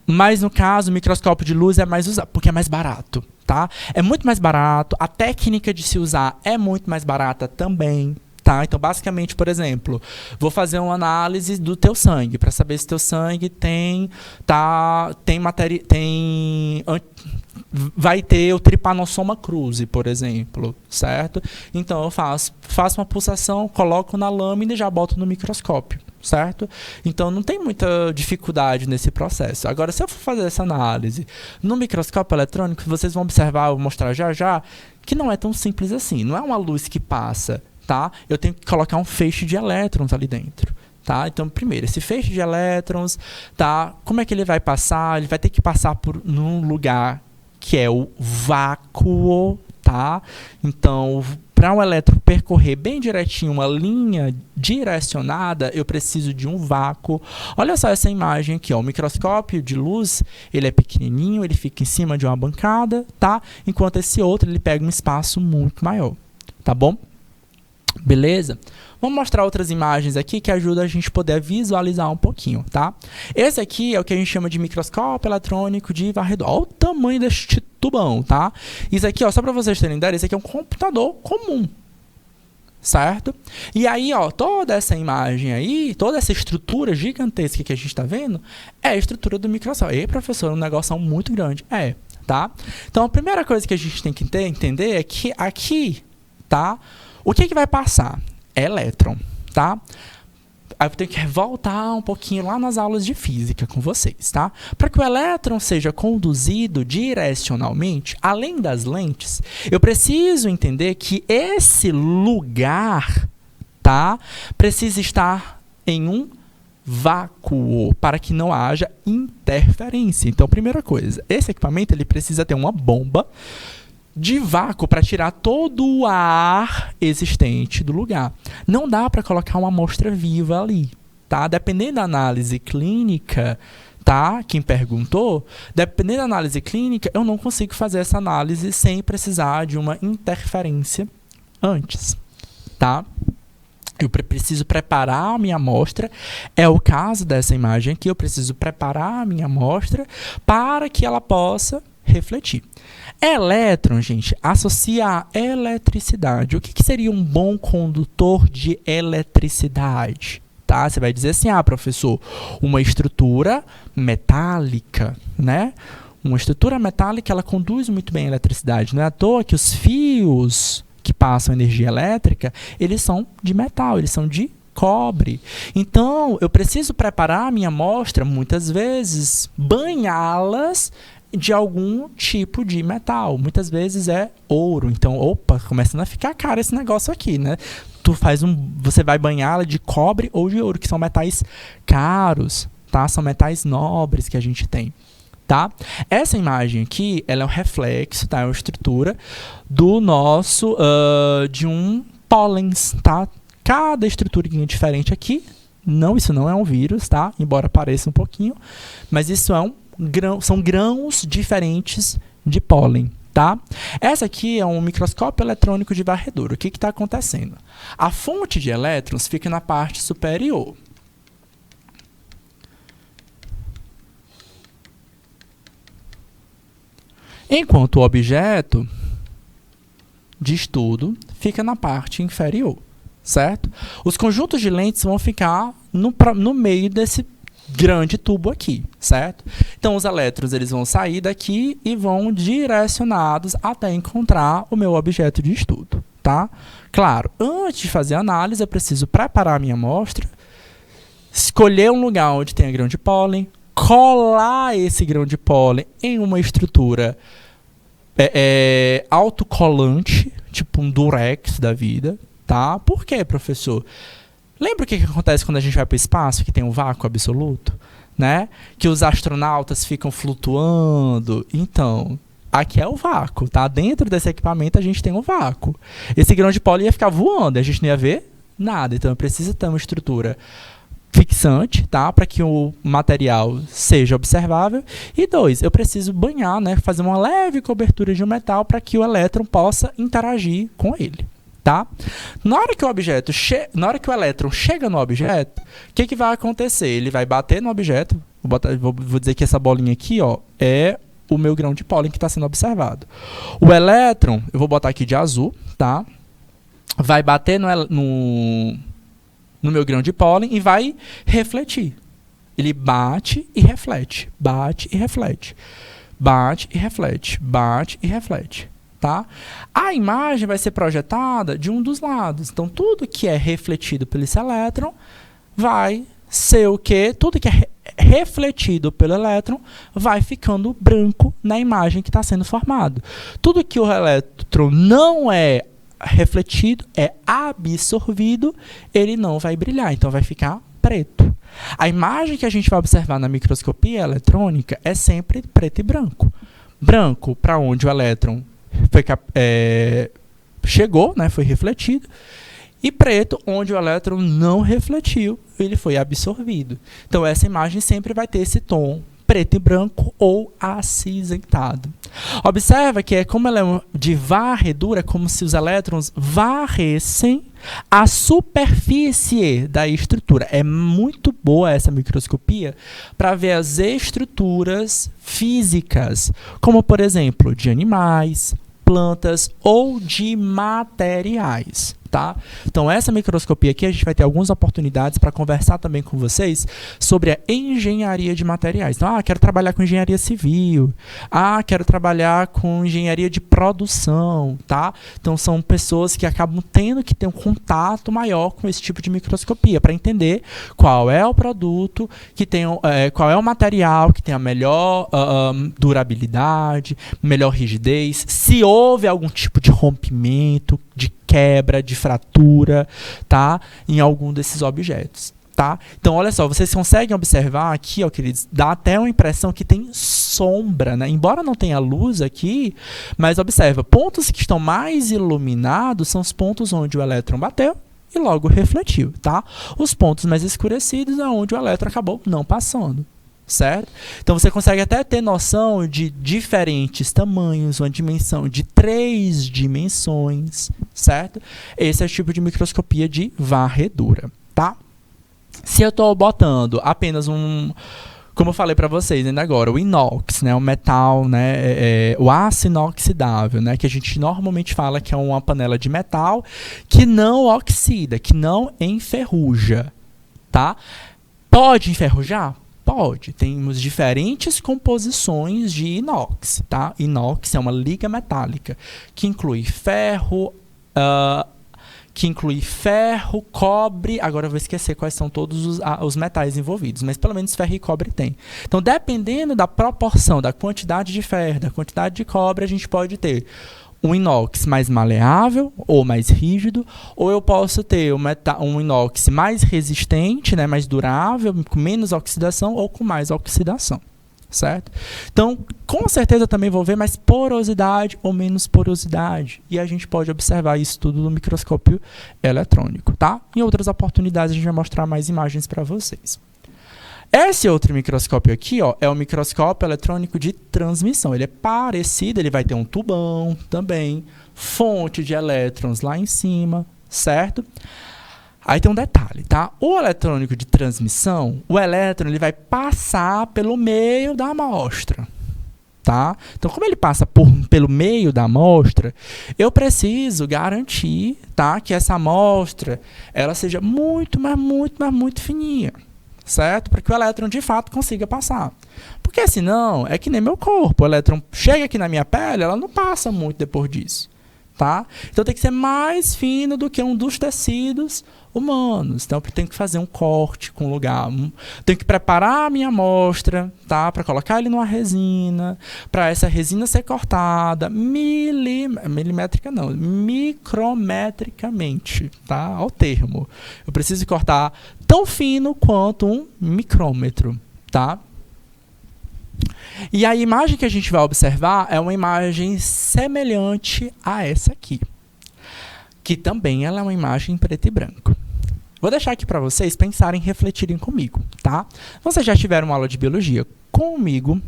[SPEAKER 1] Mas, no caso, o microscópio de luz é mais usado, porque é mais barato, tá? É muito mais barato, a técnica de se usar é muito mais barata também, Tá? Então, basicamente, por exemplo, vou fazer uma análise do teu sangue para saber se teu sangue vai ter o trypanosoma cruzi, por exemplo, certo? Então, eu faço uma pulsação, coloco na lâmina e já boto no microscópio, certo? Então, não tem muita dificuldade nesse processo. Agora, se eu for fazer essa análise no microscópio eletrônico, vocês vão observar, eu vou mostrar já, que não é tão simples assim. Não é uma luz que passa, tá? Eu tenho que colocar um feixe de elétrons ali dentro. Tá? Então, primeiro, esse feixe de elétrons, tá? Como é que ele vai passar? Ele vai ter que passar num lugar que é o vácuo, tá? Então, para um elétron percorrer bem direitinho uma linha direcionada, eu preciso de um vácuo. Olha só essa imagem aqui, ó. O microscópio de luz, ele é pequenininho, ele fica em cima de uma bancada, tá? Enquanto esse outro, ele pega um espaço muito maior, tá bom? Beleza? Vamos mostrar outras imagens aqui que ajudam a gente poder visualizar um pouquinho, tá? Esse aqui é o que a gente chama de microscópio eletrônico de varredor. Olha o tamanho deste tubão, tá? Isso aqui, ó, só para vocês terem ideia, isso aqui é um computador comum, certo? E aí, ó, toda essa imagem aí, toda essa estrutura gigantesca que a gente está vendo, é a estrutura do microscópio. E, professor, um negócio muito grande. Tá? Então, a primeira coisa que a gente tem que entender é que aqui, tá? O que vai passar? É elétron, tá? Aí eu tenho que voltar um pouquinho lá nas aulas de física com vocês, tá? Para que o elétron seja conduzido direcionalmente, além das lentes, eu preciso entender que esse lugar, tá? Precisa estar em um vácuo para que não haja interferência. Então, primeira coisa, esse equipamento ele precisa ter uma bomba de vácuo para tirar todo o ar existente do lugar. Não dá para colocar uma amostra viva ali, tá? Dependendo da análise clínica, tá? Quem perguntou, dependendo da análise clínica, eu não consigo fazer essa análise sem precisar de uma interferência antes, tá? Eu preciso preparar a minha amostra, é o caso dessa imagem aqui, eu preciso preparar a minha amostra para que ela possa refletir. Elétron, gente, associa a eletricidade. O que seria um bom condutor de eletricidade? Tá? Você vai dizer assim, professor, uma estrutura metálica, né? Uma estrutura metálica, ela conduz muito bem a eletricidade. Não é à toa que os fios que passam energia elétrica, eles são de metal, eles são de cobre. Então, eu preciso preparar a minha amostra, muitas vezes, banhá-las de algum tipo de metal. Muitas vezes é ouro. Então, opa, começando a ficar caro esse negócio aqui, né? Você vai banhá-la de cobre ou de ouro, que são metais caros, tá? São metais nobres que a gente tem, tá? Essa imagem aqui, ela é um reflexo, tá? É uma estrutura do nosso, de um pólen, tá? Cada estruturinha diferente aqui, isso não é um vírus, tá? Embora pareça um pouquinho, mas isso é são grãos diferentes de pólen, tá? Essa aqui é um microscópio eletrônico de varredura. O que está acontecendo? A fonte de elétrons fica na parte superior. Enquanto o objeto de estudo fica na parte inferior, certo? Os conjuntos de lentes vão ficar no meio desse grande tubo aqui, certo? Então, os elétrons eles vão sair daqui e vão direcionados até encontrar o meu objeto de estudo, tá? Claro, antes de fazer a análise, eu preciso preparar a minha amostra, escolher um lugar onde tenha grão de pólen, colar esse grão de pólen em uma estrutura autocolante, tipo um durex da vida, tá? Por quê, professor? Lembra o que acontece quando a gente vai para o espaço, que tem um vácuo absoluto, né? Que os astronautas ficam flutuando. Então, aqui é o vácuo, tá? Dentro desse equipamento a gente tem um vácuo. Esse grão de pólen ia ficar voando, a gente não ia ver nada. Então, eu preciso ter uma estrutura fixante, tá? Para que o material seja observável. E 2, eu preciso banhar, né? Fazer uma leve cobertura de um metal para que o elétron possa interagir com ele. Tá? Na hora que o elétron chega no objeto, o que vai acontecer? Ele vai bater no objeto, vou dizer que essa bolinha aqui, ó, é o meu grão de pólen que está sendo observado. O elétron, eu vou botar aqui de azul, tá? vai bater no meu grão de pólen e vai refletir. Ele bate e reflete, bate e reflete, bate e reflete, bate e reflete. Tá? A imagem vai ser projetada de um dos lados. Então, tudo que é refletido pelo esse elétron vai ser o quê? Tudo que é refletido pelo elétron vai ficando branco na imagem que está sendo formado. Tudo que o elétron não é refletido, é absorvido, ele não vai brilhar, então vai ficar preto. A imagem que a gente vai observar na microscopia eletrônica é sempre preto e branco. Branco para onde o elétron chegou, né, foi refletido, e preto, onde o elétron não refletiu, ele foi absorvido. Então, essa imagem sempre vai ter esse tom preto e branco ou acinzentado. Observa que como ela é de varredura, como se os elétrons varressem a superfície da estrutura. É muito boa essa microscopia para ver as estruturas físicas, como, por exemplo, de animais, plantas ou de materiais. Tá? Então, essa microscopia aqui, a gente vai ter algumas oportunidades para conversar também com vocês sobre a engenharia de materiais. Então, quero trabalhar com engenharia civil. Quero trabalhar com engenharia de produção. Tá? Então, são pessoas que acabam tendo que ter um contato maior com esse tipo de microscopia para entender qual é o produto, qual é o material que tem a melhor durabilidade, melhor rigidez, se houve algum tipo de rompimento, de quebra, de fratura, tá? Em algum desses objetos, tá? Então, olha só, vocês conseguem observar aqui, ó, queridos, dá até uma impressão que tem sombra, né? Embora não tenha luz aqui, mas observa, pontos que estão mais iluminados são os pontos onde o elétron bateu e logo refletiu, tá? Os pontos mais escurecidos é onde o elétron acabou não passando. Certo? Então, você consegue até ter noção de diferentes tamanhos, uma dimensão de 3 dimensões, certo? Esse é o tipo de microscopia de varredura, tá? Se eu estou botando apenas como eu falei para vocês ainda agora, o inox, né, o metal, né, o aço inoxidável, né, que a gente normalmente fala que é uma panela de metal que não oxida, que não enferruja, tá? Pode enferrujar? Pode. Temos diferentes composições de inox, tá? Inox é uma liga metálica que inclui ferro, cobre, agora eu vou esquecer quais são todos os metais envolvidos, mas pelo menos ferro e cobre tem. Então, dependendo da proporção, da quantidade de ferro, da quantidade de cobre, a gente pode ter um inox mais maleável ou mais rígido, ou eu posso ter um inox mais resistente, né, mais durável, com menos oxidação ou com mais oxidação, certo? Então, com certeza também vou ver mais porosidade ou menos porosidade, e a gente pode observar isso tudo no microscópio eletrônico, tá? Em outras oportunidades a gente vai mostrar mais imagens para vocês. Esse outro microscópio aqui, ó, é o microscópio eletrônico de transmissão. Ele é parecido, ele vai ter um tubão também, fonte de elétrons lá em cima, certo? Aí tem um detalhe, tá? O eletrônico de transmissão, o elétron ele vai passar pelo meio da amostra, tá? Então, como ele passa pelo meio da amostra, eu preciso garantir, tá, que essa amostra ela seja muito, mas muito fininha. Certo? Para que o elétron, de fato, consiga passar. Porque, senão, é que nem meu corpo. O elétron chega aqui na minha pele, ela não passa muito depois disso. Tá? Então, tem que ser mais fino do que um dos tecidos humanos. Então, eu tenho que fazer um corte com lugar. Tenho que preparar a minha amostra, tá? Para colocar ele numa resina, para essa resina ser cortada milimétrica não, micrometricamente, tá? Ao termo. Eu preciso cortar tão fino quanto um micrômetro, tá? E a imagem que a gente vai observar é uma imagem semelhante a essa aqui, que também ela é uma imagem em preto e branco. Vou deixar aqui para vocês pensarem e refletirem comigo, tá? Vocês já tiveram uma aula de biologia comigo,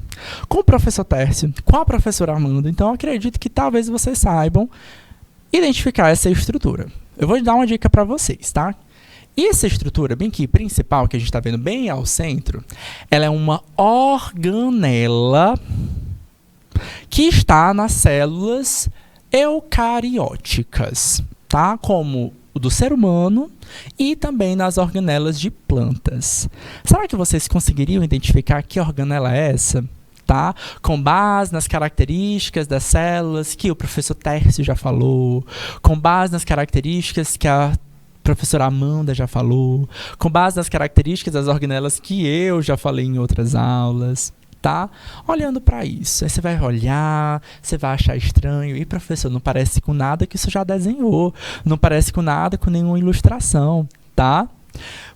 [SPEAKER 1] com o professor Tércio, com a professora Amanda, então eu acredito que talvez vocês saibam identificar essa estrutura. Eu vou dar uma dica para vocês, tá? E essa estrutura bem aqui, principal, que a gente está vendo bem ao centro, ela é uma organela que está nas células eucarióticas, tá? Como o do ser humano e também nas organelas de plantas. Será que vocês conseguiriam identificar que organela é essa? Tá? Com base nas características das células que o professor Tércio já falou, com base nas características que a professora Amanda já falou, com base nas características das organelas que eu já falei em outras aulas, tá? Olhando para isso, aí você vai olhar, você vai achar estranho, e professor, não parece com nada que isso já desenhou, não parece com nada com nenhuma ilustração, tá?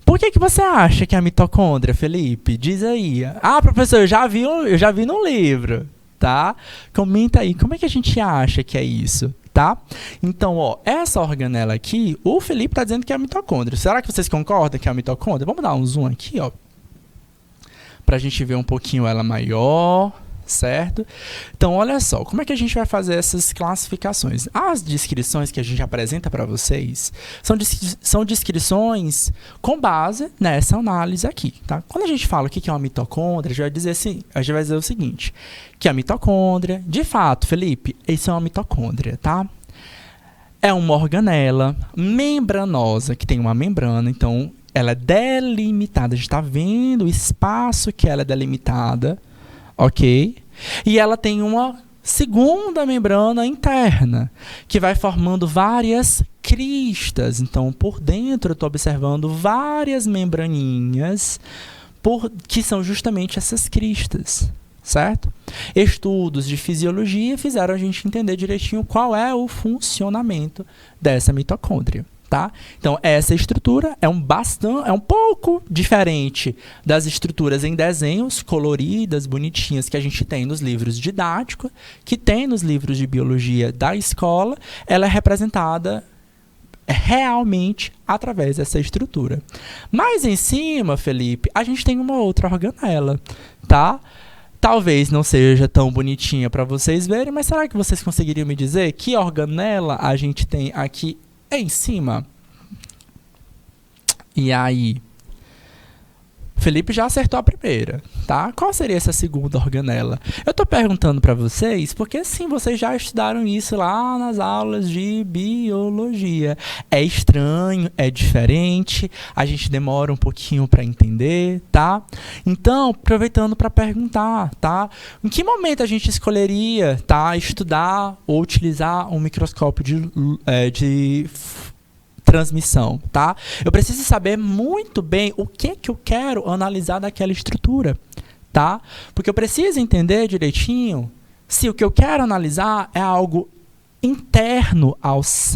[SPEAKER 1] Por que você acha que é a mitocôndria, Felipe? Diz aí. Ah, professor, eu já vi no livro, tá? Comenta aí, como é que a gente acha que é isso, tá? Então, ó, essa organela aqui, o Felipe está dizendo que é a mitocôndria. Será que vocês concordam que é a mitocôndria? Vamos dar um zoom aqui, ó, para a gente ver um pouquinho ela maior, certo? Então, olha só, como é que a gente vai fazer essas classificações? As descrições que a gente apresenta para vocês são descrições com base nessa análise aqui, tá? Quando a gente fala o que é uma mitocôndria, a gente vai dizer assim, a gente vai dizer o seguinte, que a mitocôndria, de fato, Felipe, isso é uma mitocôndria, tá? É uma organela membranosa, que tem uma membrana, então ela é delimitada, a gente está vendo o espaço que ela é delimitada, ok? E ela tem uma segunda membrana interna, que vai formando várias cristas. Então, por dentro, eu estou observando várias membraninhas, que são justamente essas cristas, certo? Estudos de fisiologia fizeram a gente entender direitinho qual é o funcionamento dessa mitocôndria. Tá? Então, essa estrutura é um pouco diferente das estruturas em desenhos coloridas, bonitinhas, que a gente tem nos livros didáticos, que tem nos livros de biologia da escola. Ela é representada realmente através dessa estrutura. Mas em cima, Felipe, a gente tem uma outra organela, tá? Talvez não seja tão bonitinha para vocês verem, mas será que vocês conseguiriam me dizer que organela a gente tem aqui em cima? E aí? Felipe já acertou a primeira, tá? Qual seria essa segunda organela? Eu estou perguntando para vocês porque, sim, vocês já estudaram isso lá nas aulas de biologia. É estranho, é diferente, a gente demora um pouquinho para entender, tá? Então, aproveitando para perguntar, tá? Em que momento a gente escolheria, tá, estudar ou utilizar um microscópio de transmissão, tá? Eu preciso saber muito bem o que eu quero analisar daquela estrutura, tá? Porque eu preciso entender direitinho se o que eu quero analisar é algo interno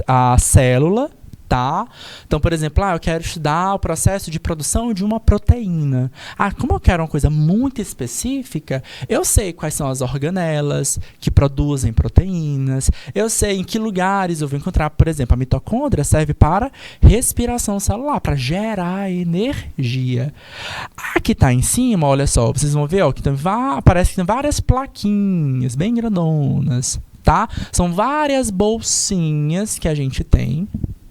[SPEAKER 1] à célula, tá? Então, por exemplo, eu quero estudar o processo de produção de uma proteína. Como eu quero uma coisa muito específica, eu sei quais são as organelas que produzem proteínas, eu sei em que lugares eu vou encontrar, por exemplo, a mitocôndria serve para respiração celular, para gerar energia. Aqui está em cima, olha só, vocês vão ver, ó, que parece que tem várias plaquinhas bem grandonas, tá? São várias bolsinhas que a gente tem,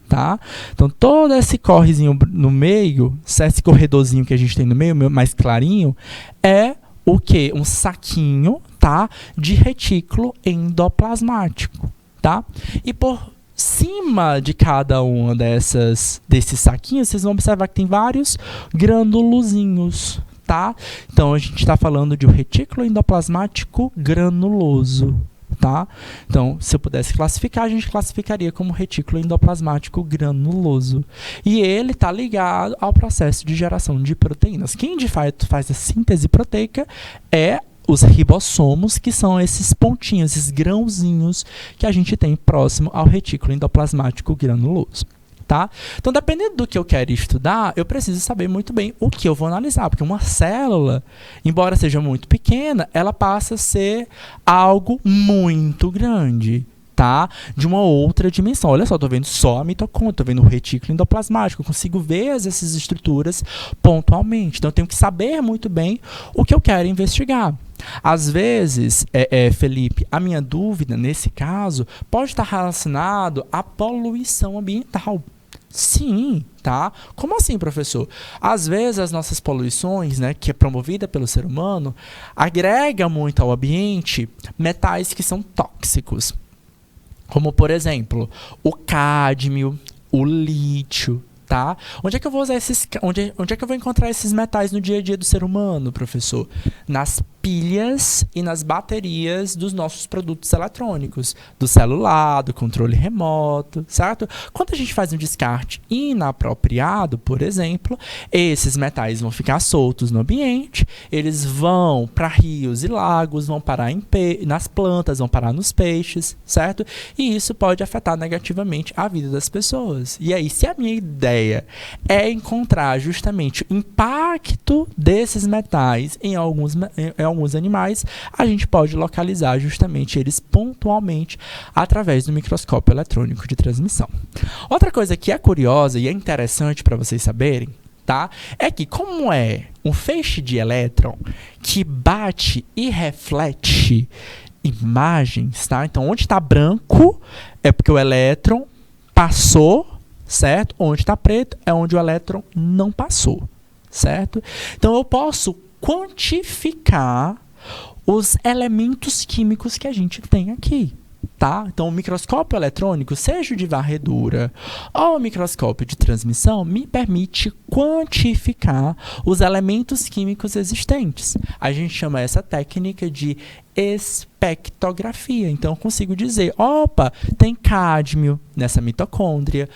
[SPEAKER 1] tá? Então, todo esse correzinho no meio, esse corredorzinho que a gente tem no meio, mais clarinho, é o quê? Um saquinho, tá? De retículo endoplasmático, tá? E por cima de cada uma desses saquinhos, vocês vão observar que tem vários granulozinhos, tá? Então, a gente está falando de um retículo endoplasmático granuloso, tá? Então, se eu pudesse classificar, a gente classificaria como retículo endoplasmático granuloso. E ele está ligado ao processo de geração de proteínas. Quem, de fato, faz a síntese proteica é os ribossomos, que são esses pontinhos, esses grãozinhos que a gente tem próximo ao retículo endoplasmático granuloso. Tá? Então, dependendo do que eu quero estudar, eu preciso saber muito bem o que eu vou analisar, porque uma célula, embora seja muito pequena, ela passa a ser algo muito grande, tá? De uma outra dimensão. Olha só, estou vendo só a mitocôndria, estou vendo o retículo endoplasmático, eu consigo ver essas estruturas pontualmente. Então, eu tenho que saber muito bem o que eu quero investigar. Às vezes, Felipe, a minha dúvida, nesse caso, pode estar relacionado à poluição ambiental. Sim, tá? Como assim, professor? Às vezes as nossas poluições, né, que é promovida pelo ser humano, agrega muito ao ambiente metais que são tóxicos. Como, por exemplo, o cádmio, o lítio, tá? Onde é que eu vou usar onde é que eu vou encontrar esses metais no dia a dia do ser humano, professor? Nas pilhas e nas baterias dos nossos produtos eletrônicos, do celular, do controle remoto, certo? Quando a gente faz um descarte inapropriado, por exemplo, esses metais vão ficar soltos no ambiente, eles vão para rios e lagos, vão parar nas plantas, vão parar nos peixes, certo? E isso pode afetar negativamente a vida das pessoas. E aí, se a minha ideia é encontrar justamente o impacto desses metais em alguns animais, a gente pode localizar justamente eles pontualmente através do microscópio eletrônico de transmissão. Outra coisa que é curiosa e é interessante para vocês saberem, tá? É que como é um feixe de elétron que bate e reflete imagens, tá? Então, onde está branco é porque o elétron passou, certo? Onde está preto é onde o elétron não passou, certo? Então, eu posso quantificar os elementos químicos que a gente tem aqui, tá? Então, o microscópio eletrônico, seja o de varredura ou o microscópio de transmissão, me permite quantificar os elementos químicos existentes. A gente chama essa técnica de espectrografia. Então, eu consigo dizer, opa, tem cádmio nessa mitocôndria,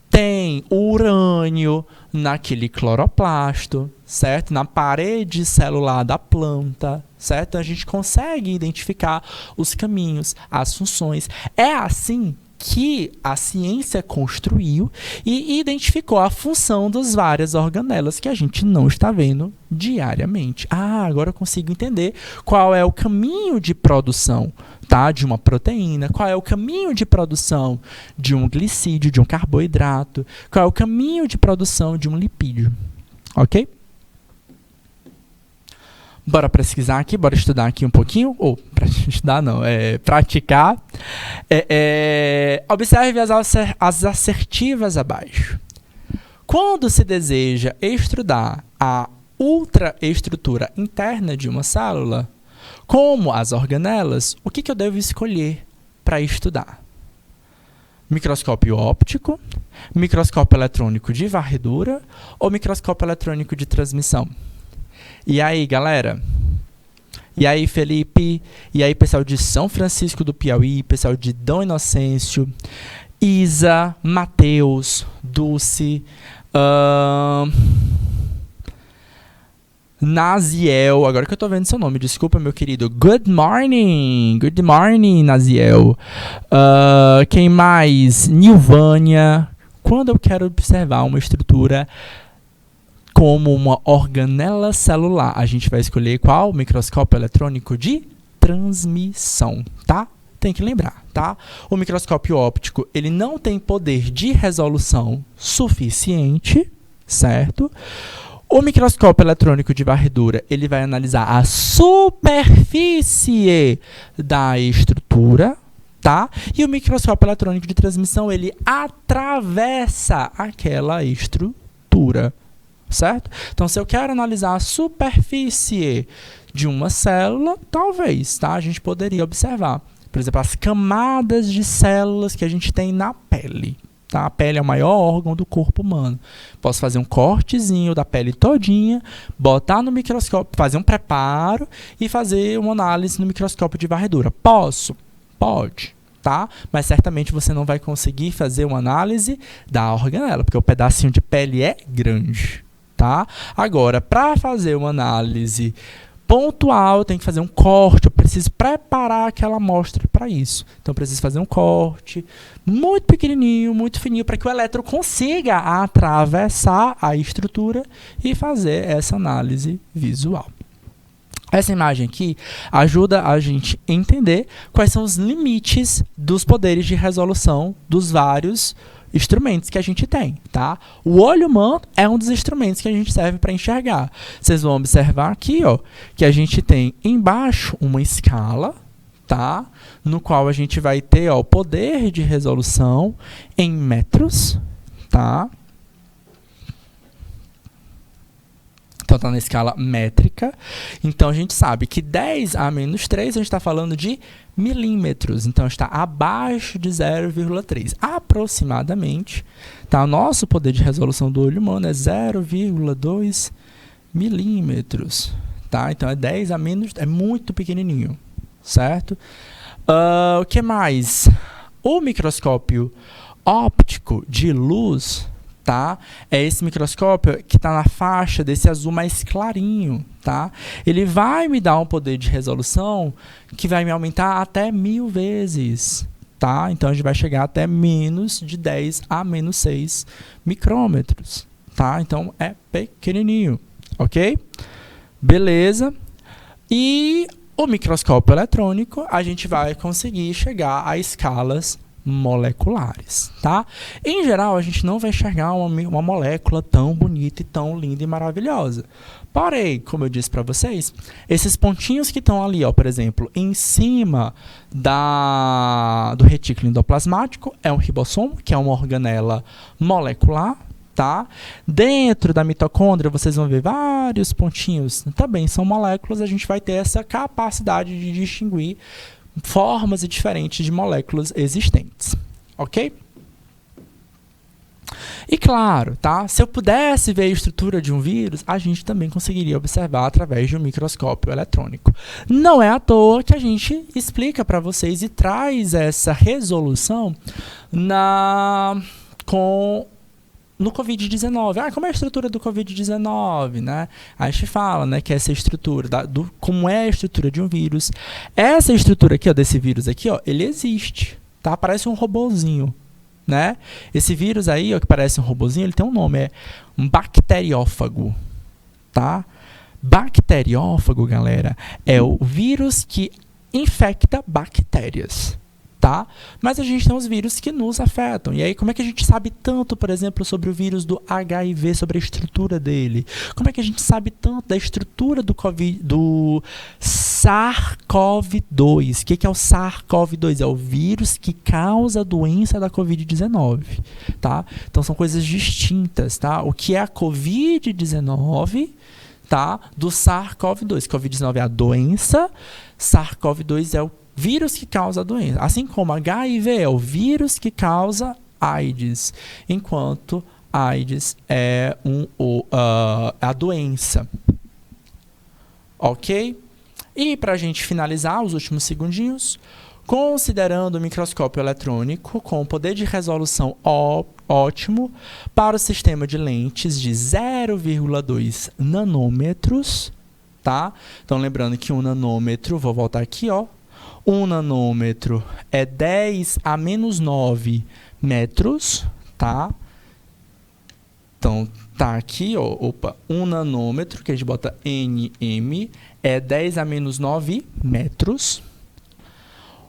[SPEAKER 1] tem urânio naquele cloroplasto, certo? Na parede celular da planta, certo? A gente consegue identificar os caminhos, as funções. É assim que a ciência construiu e identificou a função das várias organelas que a gente não está vendo diariamente. Ah, agora eu consigo entender qual é o caminho de produção, tá, de uma proteína, qual é o caminho de produção de um glicídio, de um carboidrato, qual é o caminho de produção de um lipídio. Ok? Bora pesquisar aqui, bora estudar aqui um pouquinho, ou estudar não, praticar. Observe as assertivas abaixo. Quando se deseja estudar a ultraestrutura interna de uma célula, como as organelas, o que eu devo escolher para estudar? Microscópio óptico, microscópio eletrônico de varredura ou microscópio eletrônico de transmissão? E aí, galera? E aí, Felipe? E aí, pessoal de São Francisco do Piauí, pessoal de Dom Inocêncio, Isa, Matheus, Dulce, Naziel, agora que eu tô vendo seu nome, desculpa, meu querido. Good morning, Naziel. Quem mais? Nilvânia. Quando eu quero observar uma estrutura como uma organela celular, a gente vai escolher qual? Microscópio eletrônico de transmissão, tá? Tem que lembrar, tá? O microscópio óptico, ele não tem poder de resolução suficiente, certo? O microscópio eletrônico de varredura, ele vai analisar a superfície da estrutura, tá? E o microscópio eletrônico de transmissão, ele atravessa aquela estrutura, certo? Então, se eu quero analisar a superfície de uma célula, talvez, tá? A gente poderia observar, por exemplo, as camadas de células que a gente tem na pele. Tá? A pele é o maior órgão do corpo humano. Posso fazer um cortezinho da pele todinha, botar no microscópio, fazer um preparo e fazer uma análise no microscópio de varredura. Posso? Pode. Tá? Mas certamente você não vai conseguir fazer uma análise da organela, porque o pedacinho de pele é grande. Tá? Agora, para fazer uma análise pontual, eu tenho que fazer um corte, eu preciso preparar aquela amostra para isso. Então, eu preciso fazer um corte muito pequenininho, muito fininho, para que o elétron consiga atravessar a estrutura e fazer essa análise visual. Essa imagem aqui ajuda a gente a entender quais são os limites dos poderes de resolução dos vários instrumentos que a gente tem, tá? O olho humano é um dos instrumentos que a gente serve para enxergar. Vocês vão observar aqui, ó, que a gente tem embaixo uma escala, tá? No qual a gente vai ter, ó, o poder de resolução em metros, tá? Então, está na escala métrica. Então, a gente sabe que 10 a menos 3, a gente está falando de milímetros. Então, está abaixo de 0,3. Aproximadamente, tá? O nosso poder de resolução do olho humano é 0,2 milímetros. Tá? Então, é 10 a menos... É muito pequenininho, certo? O que mais? O microscópio óptico de luz... Tá? É esse microscópio que está na faixa desse azul mais clarinho, tá? Ele vai me dar um poder de resolução que vai me aumentar até 1000 vezes, tá? Então, a gente vai chegar até menos de 10 a menos 6 micrômetros, tá? Então, é pequenininho, ok? Beleza. E o microscópio eletrônico, a gente vai conseguir chegar a escalas moleculares, tá? Em geral, a gente não vai enxergar uma molécula tão bonita e tão linda e maravilhosa. Porém, como eu disse para vocês, esses pontinhos que estão ali, ó, por exemplo, em cima do retículo endoplasmático, é um ribossomo, que é uma organela molecular, tá? Dentro da mitocôndria, vocês vão ver vários pontinhos, também são moléculas, a gente vai ter essa capacidade de distinguir formas diferentes de moléculas existentes, ok? E claro, tá? Se eu pudesse ver a estrutura de um vírus, a gente também conseguiria observar através de um microscópio eletrônico. Não é à toa que a gente explica para vocês e traz essa resolução no Covid-19. Como é a estrutura do Covid-19, né? A gente fala, né, que essa estrutura, como é a estrutura de um vírus. Essa estrutura aqui, ó, desse vírus aqui, ó, ele existe, tá? Parece um robozinho, né? Esse vírus aí, ó, que parece um robozinho, ele tem um nome, é um bacteriófago, tá? Bacteriófago, galera, é o vírus que infecta bactérias. Tá? Mas a gente tem os vírus que nos afetam. E aí, como é que a gente sabe tanto, por exemplo, sobre o vírus do HIV, sobre a estrutura dele? Como é que a gente sabe tanto da estrutura do SARS-CoV-2? O que é o SARS-CoV-2? É o vírus que causa a doença da Covid-19. Tá? Então, são coisas distintas. Tá? O que é a Covid-19, tá? Do SARS-CoV-2. Covid-19 é a doença, SARS-CoV-2 é o vírus que causa a doença. Assim como HIV é o vírus que causa AIDS, enquanto AIDS é a doença. Ok? E para a gente finalizar, os últimos segundinhos, considerando o microscópio eletrônico com poder de resolução ótimo para o sistema de lentes de 0,2 nanômetros, tá? Então, lembrando que um nanômetro, vou voltar aqui, ó. Um nanômetro é 10 a menos 9 metros, tá? Então, tá aqui, ó, um nanômetro, que a gente bota nm, é 10 a menos 9 metros.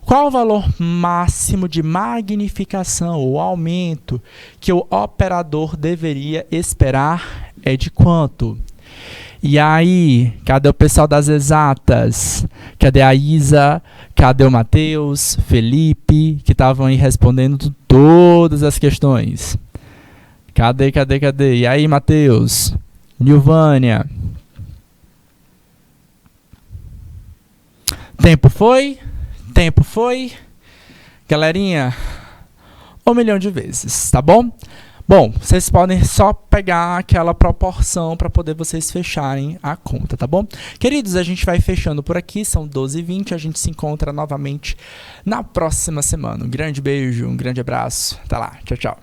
[SPEAKER 1] Qual o valor máximo de magnificação ou aumento que o operador deveria esperar? É de quanto? E aí, cadê o pessoal das exatas? Cadê a Isa? Cadê o Matheus? Felipe? Que estavam aí respondendo todas as questões. Cadê? E aí, Matheus? Nilvânia? Tempo foi? Galerinha, 1 milhão de vezes, tá bom? Bom, vocês podem só pegar aquela proporção para poder vocês fecharem a conta, tá bom? Queridos, a gente vai fechando por aqui, são 12h20, a gente se encontra novamente na próxima semana. Um grande beijo, um grande abraço, até lá, tchau, tchau.